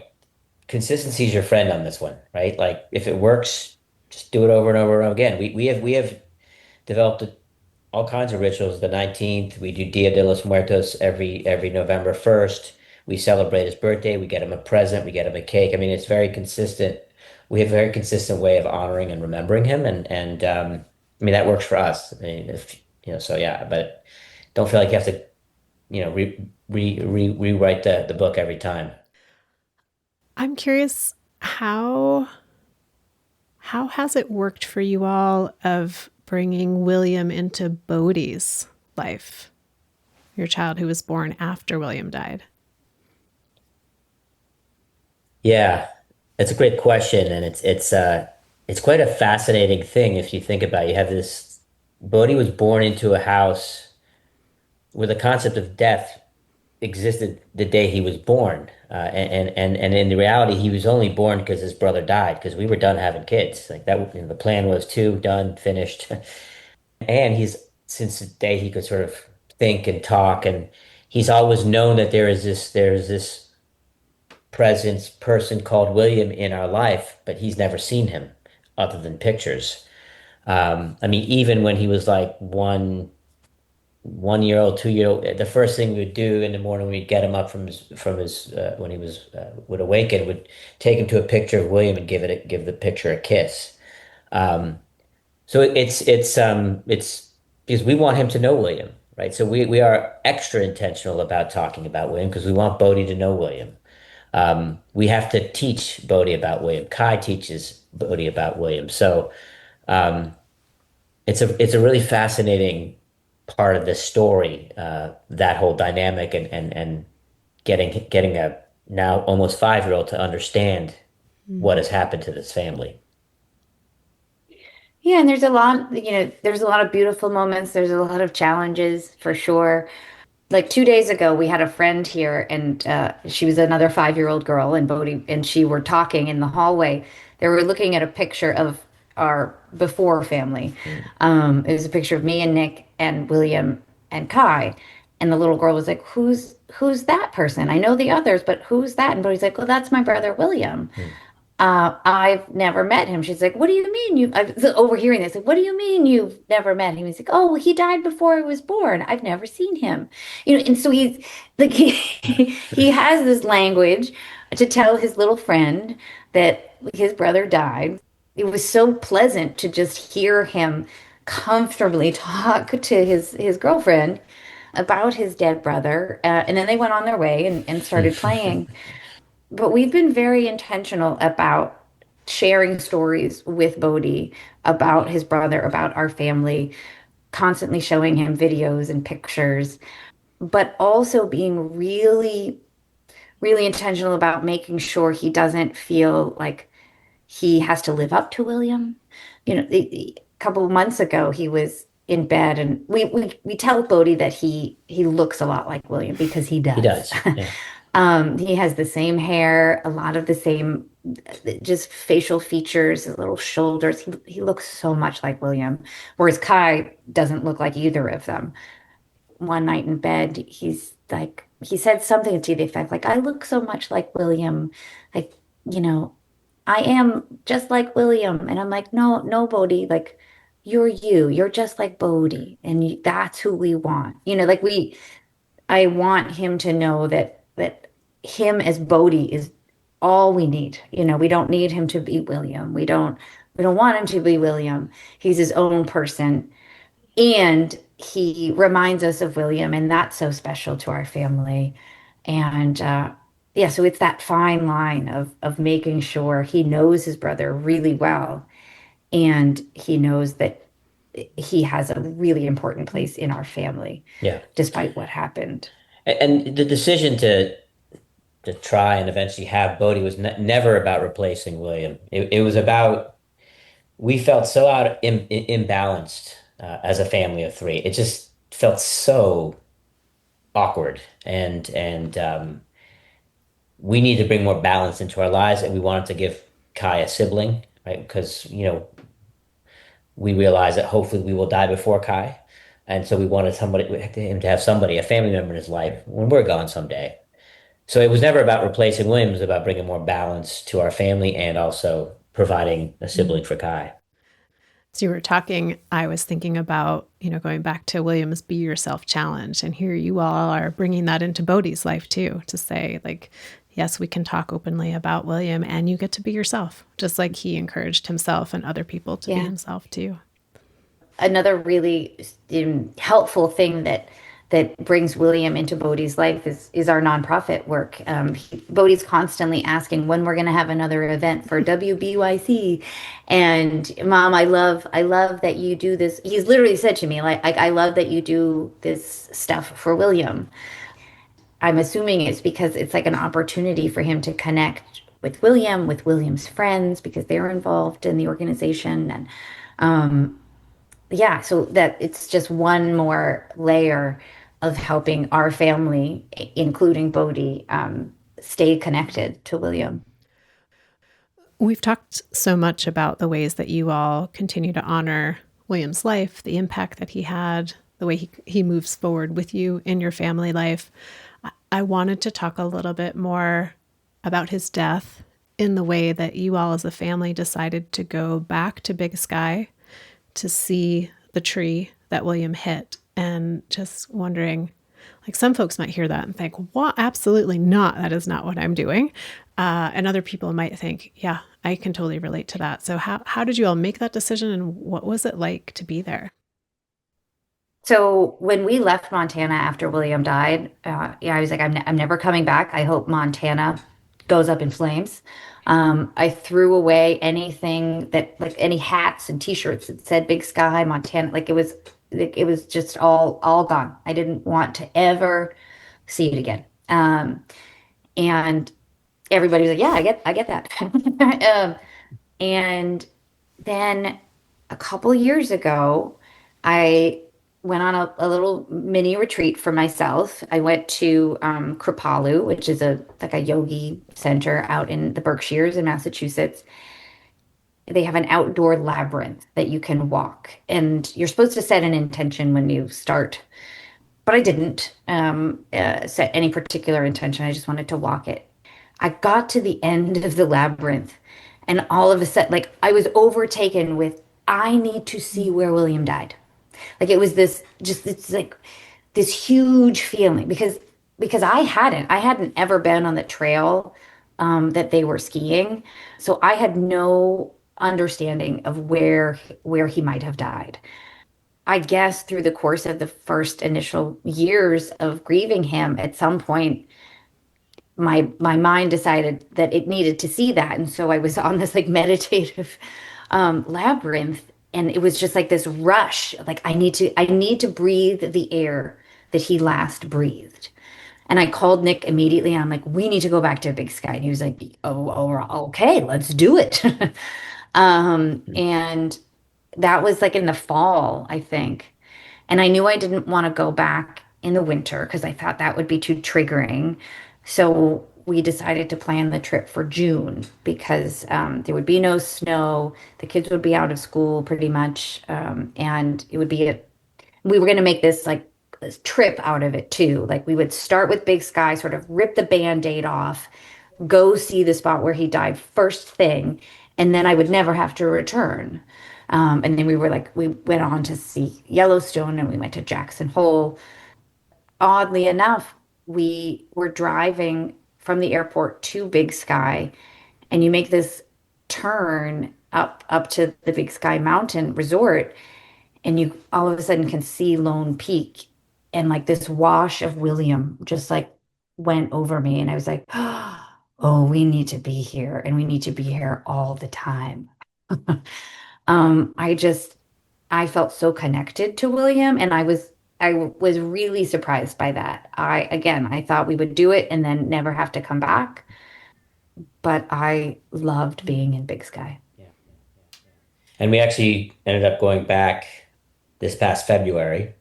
Speaker 2: Consistency is your friend on this one, right? Like if it works, just do it over and over and over again. We have developed all kinds of rituals. The 19th, we do Dia de los Muertos every November 1st. We celebrate his birthday. We get him a present. We get him a cake. I mean, it's very consistent. We have a very consistent way of honoring and remembering him, and I mean that works for us. I mean, if so yeah. But don't feel like you have to, rewrite the book every time.
Speaker 1: I'm curious how has it worked for you all of bringing William into Bodhi's life, your child who was born after William died?
Speaker 2: Yeah, it's a great question, and it's quite a fascinating thing if you think about it. You have this Bodhi was born into a house where the concept of death existed the day he was born, and in the reality, he was only born because his brother died because we were done having kids. Like that, the plan was two, done, finished, and he's since the day he could sort of think and talk, and he's always known that there is this presence person called William in our life, but he's never seen him other than pictures. I mean, even when he was like 1 year old, 2 year old, the first thing we'd do in the morning, we'd get him up from his when he was would awaken, would take him to a picture of William and give the picture a kiss. Um, so it's because we want him to know William, right? So we are extra intentional about talking about William because we want Bodhi to know William. We have to teach Bodhi about William. Kai teaches Bodhi about William. So um, it's a really fascinating part of this story, that whole dynamic and getting a now almost 5 year old to understand what
Speaker 1: Mm.
Speaker 2: has happened to this family.
Speaker 3: Yeah, and there's a lot of beautiful moments. There's a lot of challenges for sure. Like 2 days ago, we had a friend here, and she was another 5-year-old girl, and Bodhi and she were talking in the hallway. They were looking at a picture of our before family.
Speaker 2: Mm.
Speaker 3: It was a picture of me and Nick and William and Kai, and the little girl was like, "Who's that person? I know the others, but who's that?" And Bodhi's like, "Well, that's my brother William."
Speaker 2: Mm.
Speaker 3: I've never met him. She's like, what do you mean you? I was overhearing this. Like, what do you mean you've never met him? He's like, oh, well, he died before I was born. I've never seen him. And so he's like, he has this language to tell his little friend that his brother died. It was so pleasant to just hear him comfortably talk to his girlfriend about his dead brother. And then they went on their way and started playing. But we've been very intentional about sharing stories with Bodhi about his brother, about our family, constantly showing him videos and pictures, but also being really, really intentional about making sure he doesn't feel like he has to live up to William. A couple of months ago, he was in bed, and we tell Bodhi that he looks a lot like William because he
Speaker 2: He
Speaker 3: does.
Speaker 2: does. Yeah.
Speaker 3: He has the same hair, a lot of the same just facial features, his little shoulders. He looks so much like William, whereas Kai doesn't look like either of them. One night in bed, he said something to the effect like, I look so much like William. Like, you know, I am just like William. And I'm like, no, no, Bodhi, like you're you. You're just like Bodhi. And that's who we want. I want him to know that him as Bodhi is all we need. We don't need him to be William. We don't want him to be William. He's his own person. And he reminds us of William, and that's so special to our family. And yeah, so it's that fine line of making sure he knows his brother really well, and he knows that he has a really important place in our family,
Speaker 2: Yeah.
Speaker 3: despite what happened.
Speaker 2: And the decision to try and eventually have Bodhi was never about replacing William. It was about we felt so imbalanced as a family of three. It just felt so awkward, and we need to bring more balance into our lives, and we wanted to give Kai a sibling, right? Because we realized that hopefully we will die before Kai, and so we wanted him to have somebody, a family member in his life when we're gone someday. So it was never about replacing William; it was about bringing more balance to our family and also providing a
Speaker 1: Mm.
Speaker 2: sibling for Kai.
Speaker 1: As you were talking, I was thinking about, going back to William's Be Yourself challenge. And here you all are bringing that into Bodhi's life too, to say, like, yes, we can talk openly about William and you get to be yourself, just like he encouraged himself and other people to be
Speaker 3: Yeah.
Speaker 1: himself too.
Speaker 3: Another really helpful thing that brings William into Bodhi's life is our nonprofit work. Bodhi's constantly asking when we're going to have another event for WBYC, and Mom, I love that you do this. He's literally said to me, like, I love that you do this stuff for William. I'm assuming it's because it's like an opportunity for him to connect with William's friends, because they're involved in the organization, and yeah, so that it's just one more layer of helping our family, including Bodhi, stay connected to William.
Speaker 1: We've talked so much about the ways that you all continue to honor William's life, the impact that he had, the way he moves forward with you in your family life. I wanted to talk a little bit more about his death in the way that you all as a family decided to go back to Big Sky to see the tree that William hit, and just wondering, like, some folks might hear that and think, what? Absolutely not. That is not what I'm doing. And other people might think, yeah, I can totally relate to that. So how did you all make that decision and what was it like to be there?
Speaker 3: So when we left Montana after William died, yeah, I was like, I'm never coming back. I hope Montana goes up in flames. I threw away anything that, like, any hats and T-shirts that said Big Sky, Montana. It was just all gone. I didn't want to ever see it again. And everybody was like, yeah, I get that. And then a couple years ago, I went on a little mini retreat for myself. I went to Kripalu, which is a like a yogi center out in the Berkshires in Massachusetts. They have an outdoor labyrinth that you can walk, and you're supposed to set an intention when you start. But I didn't set any particular intention. I just wanted to walk it. I got to the end of the labyrinth, and all of a sudden, like, I was overtaken with, I need to see where William died. Like, it was this just it's like this huge feeling, because I hadn't ever been on the trail that they were skiing, so I had no understanding of where he might have died. I guess through the course of the first initial years of grieving him, at some point my mind decided that it needed to see that, and so I was on this, like, meditative labyrinth, and it was just like this rush, like, I need to breathe the air that he last breathed. And I called Nick immediately, and I'm like, we need to go back to Big Sky. And he was like, oh, okay, let's do it. And that was like in the fall, I think. And I knew I didn't want to go back in the winter because I thought that would be too triggering. So we decided to plan the trip for June, because there would be no snow. The kids would be out of school pretty much. And it would be we were going to make this, like, this trip out of it too. Like, we would start with Big Sky, sort of rip the band-aid off, go see the spot where he died first thing, and then I would never have to return. And then we went on to see Yellowstone, and we went to Jackson Hole. Oddly enough, we were driving from the airport to Big Sky, and you make this turn up to the Big Sky Mountain Resort, and you all of a sudden can see Lone Peak, and, like, this wash of William just, like, went over me, and I was like, oh, we need to be here, and we need to be here all the time. I felt so connected to William, and I was was really surprised by that. I thought we would do it and then never have to come back, but I loved being in Big Sky.
Speaker 2: Yeah. And we actually ended up going back this past February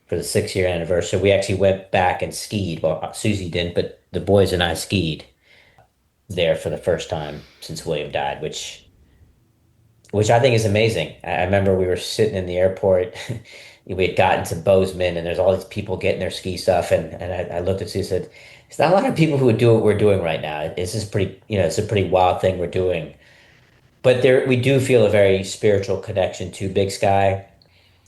Speaker 2: for the 6 year anniversary. We actually went back and skied. Well, Susie didn't, but the boys and I skied there for the first time since William died, which I think is amazing. I remember we were sitting in the airport. We had gotten to Bozeman, and there's all these people getting their ski stuff, and I looked at Susie and said, "It's not a lot of people who would do what we're doing right now. This is pretty, it's a pretty wild thing we're doing." But there, we do feel a very spiritual connection to Big Sky.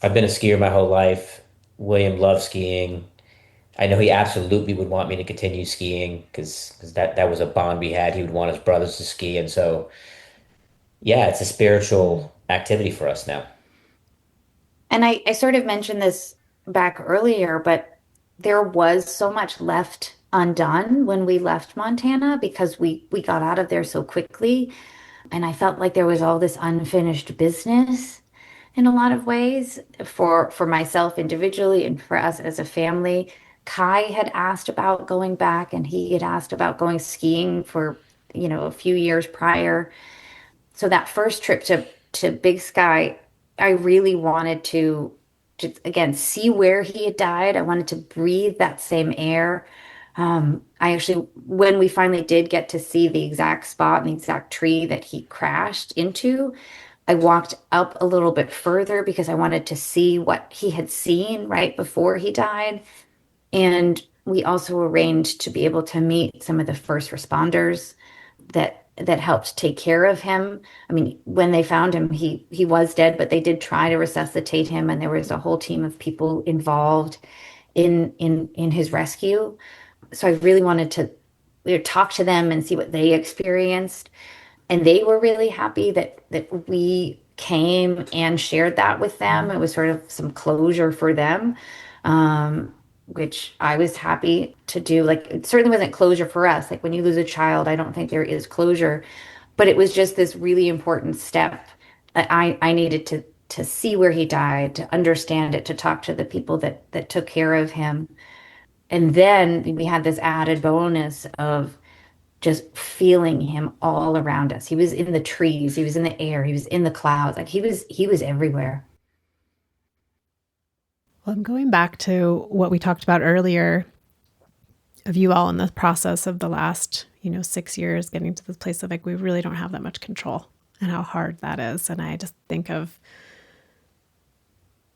Speaker 2: I've been a skier my whole life. William loves skiing. I know he absolutely would want me to continue skiing because that was a bond we had. He would want his brothers to ski, and so yeah, it's a spiritual activity for us now.
Speaker 3: And I sort of mentioned this back earlier, but there was so much left undone when we left Montana because we got out of there so quickly. And I felt like there was all this unfinished business in a lot of ways for myself individually and for us as a family. Kai had asked about going back and he had asked about going skiing for, a few years prior. So that first trip to Big Sky, I really wanted to just again see where he had died. I wanted to breathe that same air. I actually, when we finally did get to see the exact spot and the exact tree that he crashed into, I walked up a little bit further because I wanted to see what he had seen right before he died. And we also arranged to be able to meet some of the first responders that helped take care of him. I mean, when they found him, he was dead, but they did try to resuscitate him, and there was a whole team of people involved in his rescue. So I really wanted to talk to them and see what they experienced, and they were really happy that we came and shared that with them. It was sort of some closure for them, which I was happy to do. Like, it certainly wasn't closure for us. Like, when you lose a child, I don't think there is closure, but it was just this really important step that I needed to see where he died, to understand it, to talk to the people that took care of him. And then we had this added bonus of just feeling him all around us. He was in the trees, he was in the air, he was in the clouds. Like, he was everywhere.
Speaker 1: Well, I'm going back to what we talked about earlier of you all in the process of the last, 6 years getting to this place of like, we really don't have that much control and how hard that is. And I just think of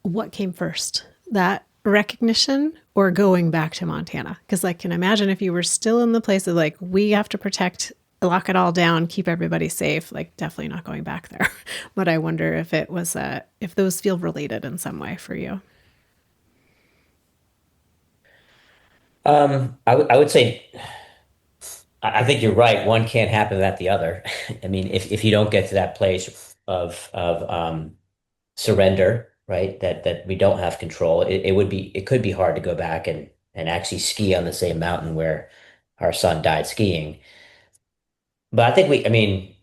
Speaker 1: what came first, that recognition or going back to Montana. Because I can imagine if you were still in the place of like, we have to protect, lock it all down, keep everybody safe, like definitely not going back there. But I wonder if it was, if those feel related in some way for you.
Speaker 2: I would say I think you're right. One can't happen without the other. I mean, if you don't get to that place of surrender, right? That we don't have control. It could be hard to go back and actually ski on the same mountain where our son died skiing. But I think I mean,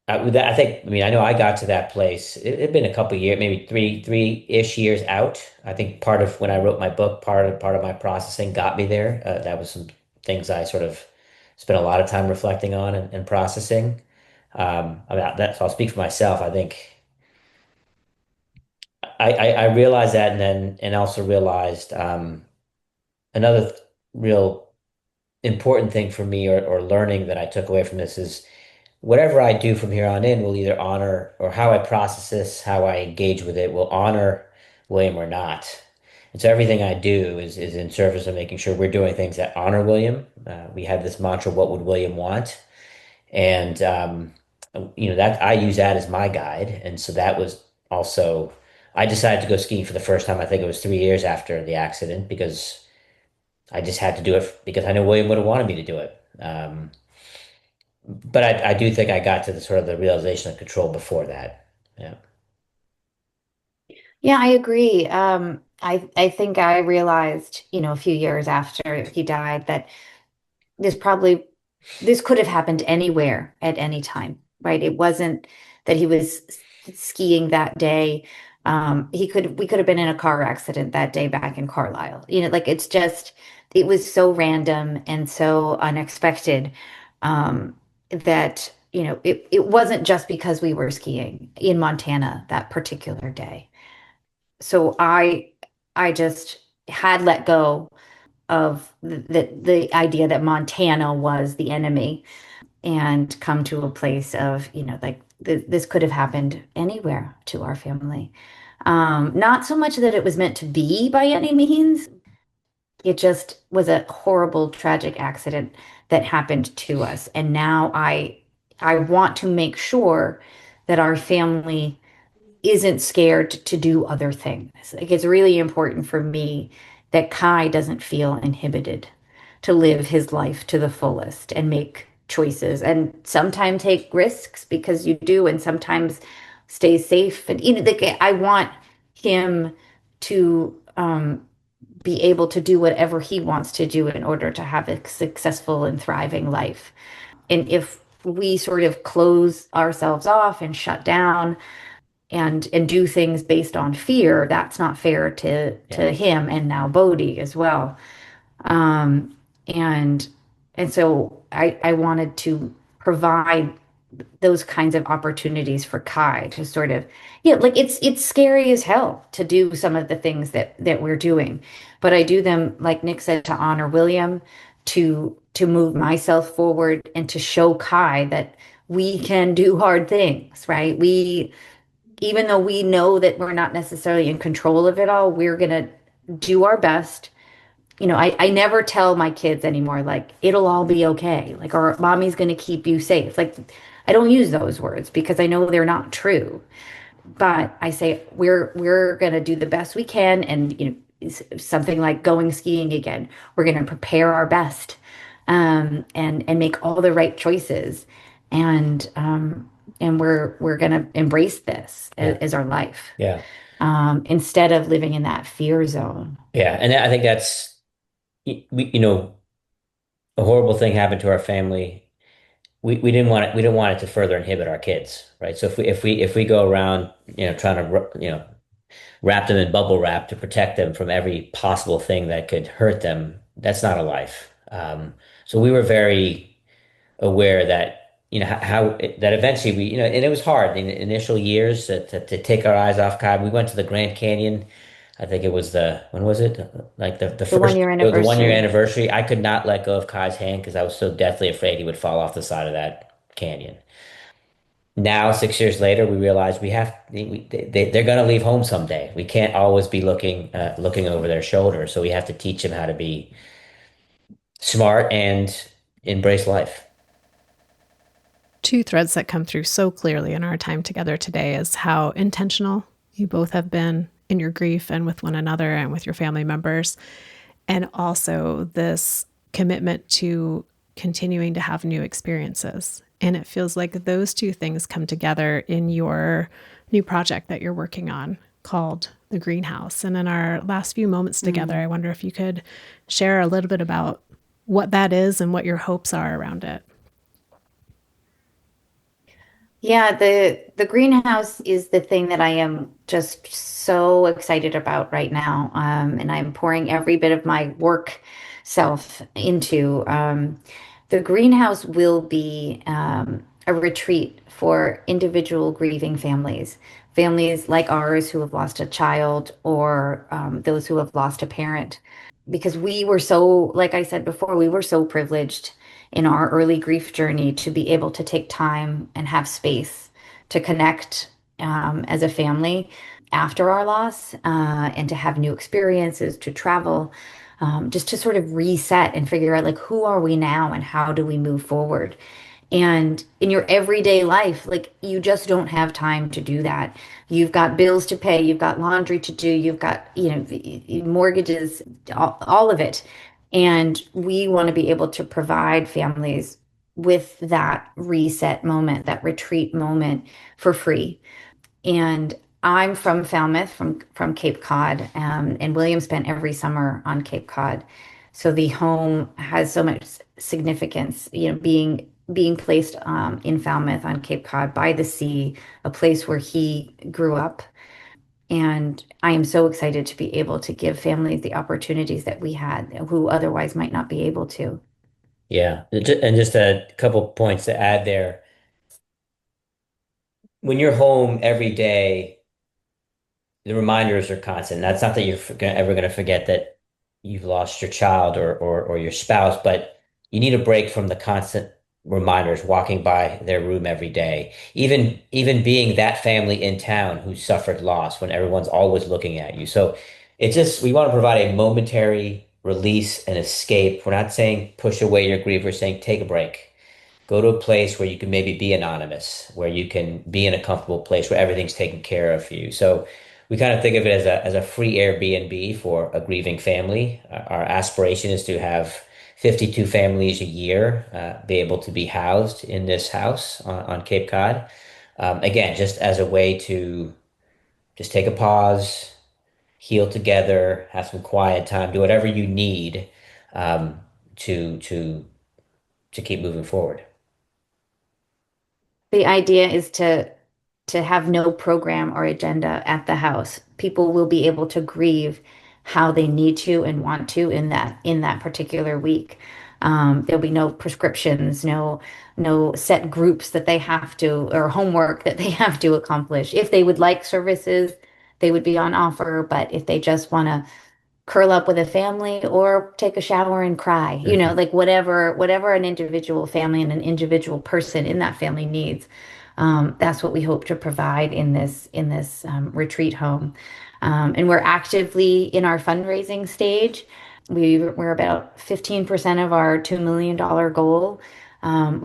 Speaker 2: I mean, I know I got to that place. It had been a couple years, maybe three-ish years out. I think part of when I wrote my book, part of my processing got me there. That was some things I sort of spent a lot of time reflecting on and processing. About that, so I'll speak for myself. I think I realized that, and then and also realized another real important thing for me or learning that I took away from this is whatever I do from here on in will either honor or how I process this, how I engage with it will honor William or not. And so everything I do is in service of making sure we're doing things that honor William. We had this mantra, what would William want? And that I use that as my guide. And so that was also I decided to go skiing for the first time. I think it was 3 years after the accident because I just had to do it because I know William would have wanted me to do it. But I do think I got to the sort of the realization of control before that. Yeah.
Speaker 3: Yeah, I agree. I think I realized, a few years after he died that this probably this could have happened anywhere at any time, right? It wasn't that he was skiing that day. We could have been in a car accident that day back in Carlisle. Like it was so random and so unexpected, that, it wasn't just because we were skiing in Montana that particular day. So I just had let go of the idea that Montana was the enemy and come to a place of, like this could have happened anywhere to our family. Not so much that it was meant to be by any means. It just was a horrible, tragic accident that happened to us. And now I want to make sure that our family isn't scared to do other things. Like it's really important for me that Kai doesn't feel inhibited to live his life to the fullest and make choices and sometimes take risks because you do, and sometimes stay safe. And like I want him to be able to do whatever he wants to do in order to have a successful and thriving life. And if we sort of close ourselves off and shut down and do things based on fear, that's not fair
Speaker 2: Yeah.
Speaker 3: to him and now Bodhi as well. Um, and and so I wanted to provide those kinds of opportunities for Kai to sort of, like it's scary as hell to do some of the things that we're doing, but I do them, like Nick said, to honor William, to move myself forward, and to show Kai that we can do hard things, right? We Even though we know that we're not necessarily in control of it all, we're gonna do our best. I never tell my kids anymore, like, it'll all be okay. Like, or mommy's going to keep you safe. Like, I don't use those words because I know they're not true. But I say, we're going to do the best we can. And, something like going skiing again, we're going to prepare our best, and make all the right choices. And we're going to embrace this
Speaker 2: Yeah.
Speaker 3: as our life,
Speaker 2: Yeah.
Speaker 3: instead of living in that fear zone.
Speaker 2: Yeah. And I think you know, a horrible thing happened to our family. We didn't want it. We didn't want it to further inhibit our kids, right? So if we go around, trying to, wrap them in bubble wrap to protect them from every possible thing that could hurt them, that's not a life. So we were very aware that, that eventually and it was hard in the initial years to take our eyes off God. We went to the Grand Canyon. I think it was when was it? Like the
Speaker 3: The one
Speaker 2: first,
Speaker 3: year
Speaker 2: the 1 year
Speaker 3: anniversary.
Speaker 2: anniversary. I could not let go of Kai's hand because I was so deathly afraid he would fall off the side of that canyon. Now, 6 years later, we realize they're going to leave home someday. We can't always be looking over their shoulder. So we have to teach them how to be smart and embrace life.
Speaker 1: Two threads that come through so clearly in our time together today is how intentional you both have been in your grief and with one another and with your family members. And also this commitment to continuing to have new experiences. And it feels like those two things come together in your new project that you're working on called The Greenhouse. And in our last few moments together, I wonder if you could share a little bit about what that is and what your hopes are around it.
Speaker 3: Yeah, the greenhouse is the thing that I am just so excited about right now. And I'm pouring every bit of my work self into. The greenhouse will be a retreat for individual grieving families, families like ours who have lost a child, or those who have lost a parent. Because we were so, like I said before, we were so privileged in our early grief journey to be able to take time and have space to connect, as a family after our loss, and to have new experiences, to travel, just to sort of reset and figure out, like, who are we now and how do we move forward. And in your everyday life, like, you just don't have time to do that. You've got bills to pay, you've got laundry to do, you've got, mortgages, all of it. And we want to be able to provide families with that reset moment, that retreat moment, for free. And I'm from Falmouth, from Cape Cod, and William spent every summer on Cape Cod. So the home has so much significance, being placed, in Falmouth on Cape Cod by the sea, a place where he grew up. And I am so excited to be able to give families the opportunities that we had who otherwise might not be able to.
Speaker 2: Yeah. And just a couple points to add there. When you're home every day, the reminders are constant. That's not that you're ever going to forget that you've lost your child or your spouse, but you need a break from the constant reminders walking by their room every day. Even being that family in town who suffered loss when everyone's always looking at you. So it's just we want to provide a momentary release and escape. We're not saying push away your grief, we're saying take a break. Go to a place where you can maybe be anonymous, where you can be in a comfortable place where everything's taken care of for you. So we kind of think of it as a free Airbnb for a grieving family. Our aspiration is to have 52 families a year be able to be housed in this house on Cape Cod. Again, just as a way to just take a pause, heal together, have some quiet time, do whatever you need um, to to to keep moving forward.
Speaker 3: The idea is to have no program or agenda at the house. People will be able to grieve how they need to and want to in that particular week. There'll be no prescriptions, no set groups that they have to or homework that they have to accomplish. If they would like services, they would be on offer. But if they just want to curl up with a family or take a shower and cry, like whatever an individual family and an individual person in that family needs, that's what we hope to provide in this retreat home. And we're actively in our fundraising stage. We're about 15% of our $2 million goal,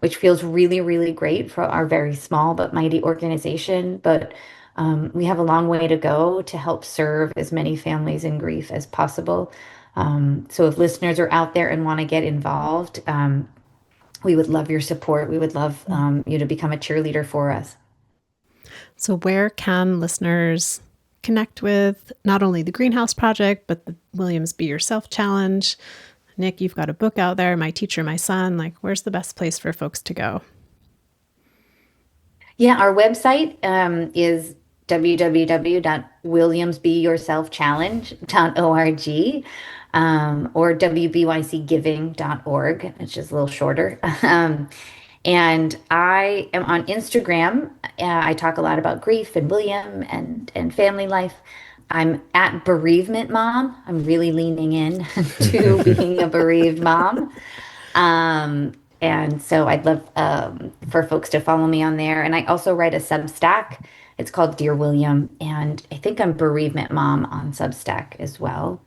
Speaker 3: which feels really, really great for our very small but mighty organization. But we have a long way to go to help serve as many families in grief as possible. So if listeners are out there and want to get involved, we would love your support. We would love you to become a cheerleader for us.
Speaker 1: So where can listeners connect with not only the Greenhouse Project, but the Williams Be Yourself Challenge? Nick, you've got a book out there, My Teacher, My Son. Like, where's the best place for folks to go?
Speaker 3: Yeah, our website is www.williamsbeyourselfchallenge.org or wbycgiving.org. It's just a little shorter. And I am on Instagram. I talk a lot about grief and William and family life. I'm at bereavement mom. I'm really leaning in to being a bereaved mom. And so I'd love for folks to follow me on there. And I also write a Substack. It's called Dear William. And I think I'm bereavement mom on Substack as well.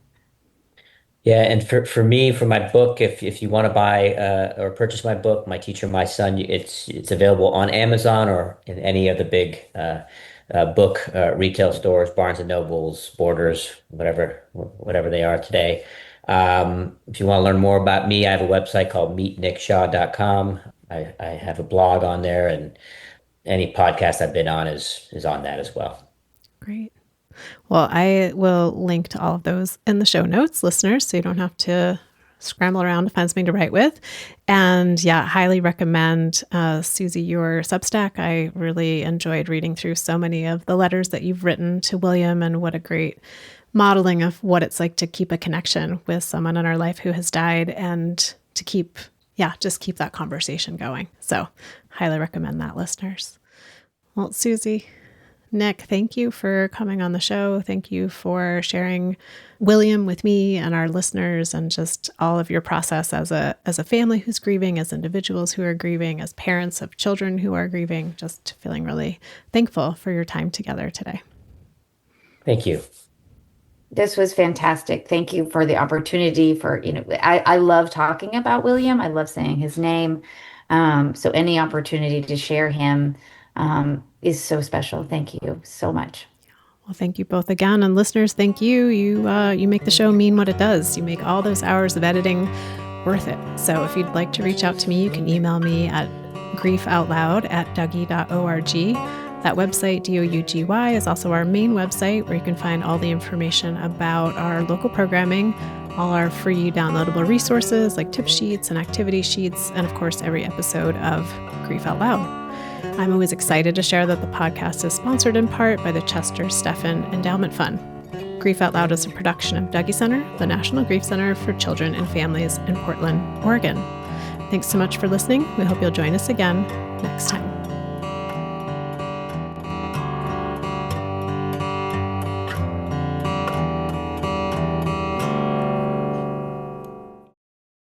Speaker 2: Yeah, and for me, for my book, if you want to buy or purchase my book, My Teacher, My Son, it's available on Amazon or in any of the big book retail stores, Barnes and Nobles, Borders, whatever they are today. If you want to learn more about me, I have a website called meetnickshaw.com. I have a blog on there, and any podcast I've been on is on that as well.
Speaker 1: Great. Well, I will link to all of those in the show notes, listeners, so you don't have to scramble around to find something to write with. And yeah, highly recommend, Susie, your Substack. I really enjoyed reading through so many of the letters that you've written to William, and what a great modeling of what it's like to keep a connection with someone in our life who has died, and to just keep that conversation going. So highly recommend that, listeners. Well, Susie, Nick, thank you for coming on the show. Thank you for sharing William with me and our listeners, and just all of your process as a family who's grieving, as individuals who are grieving, as parents of children who are grieving. Just feeling really thankful for your time together today.
Speaker 2: Thank you.
Speaker 3: This was fantastic. Thank you for the opportunity I love talking about William. I love saying his name. So any opportunity to share him is so special. Thank you so much.
Speaker 1: Well, thank you both again. And listeners, thank you. You make the show mean what it does. You make all those hours of editing worth it. So if you'd like to reach out to me, you can email me at griefoutloud@dougie.org. That website, DOUGY, is also our main website, where you can find all the information about our local programming, all our free downloadable resources like tip sheets and activity sheets, and of course, every episode of Grief Out Loud. I'm always excited to share that the podcast is sponsored in part by the Chester Stephan Endowment Fund. Grief Out Loud is a production of Dougy Center, the National Grief Center for Children and Families in Portland, Oregon. Thanks so much for listening. We hope you'll join us again next time.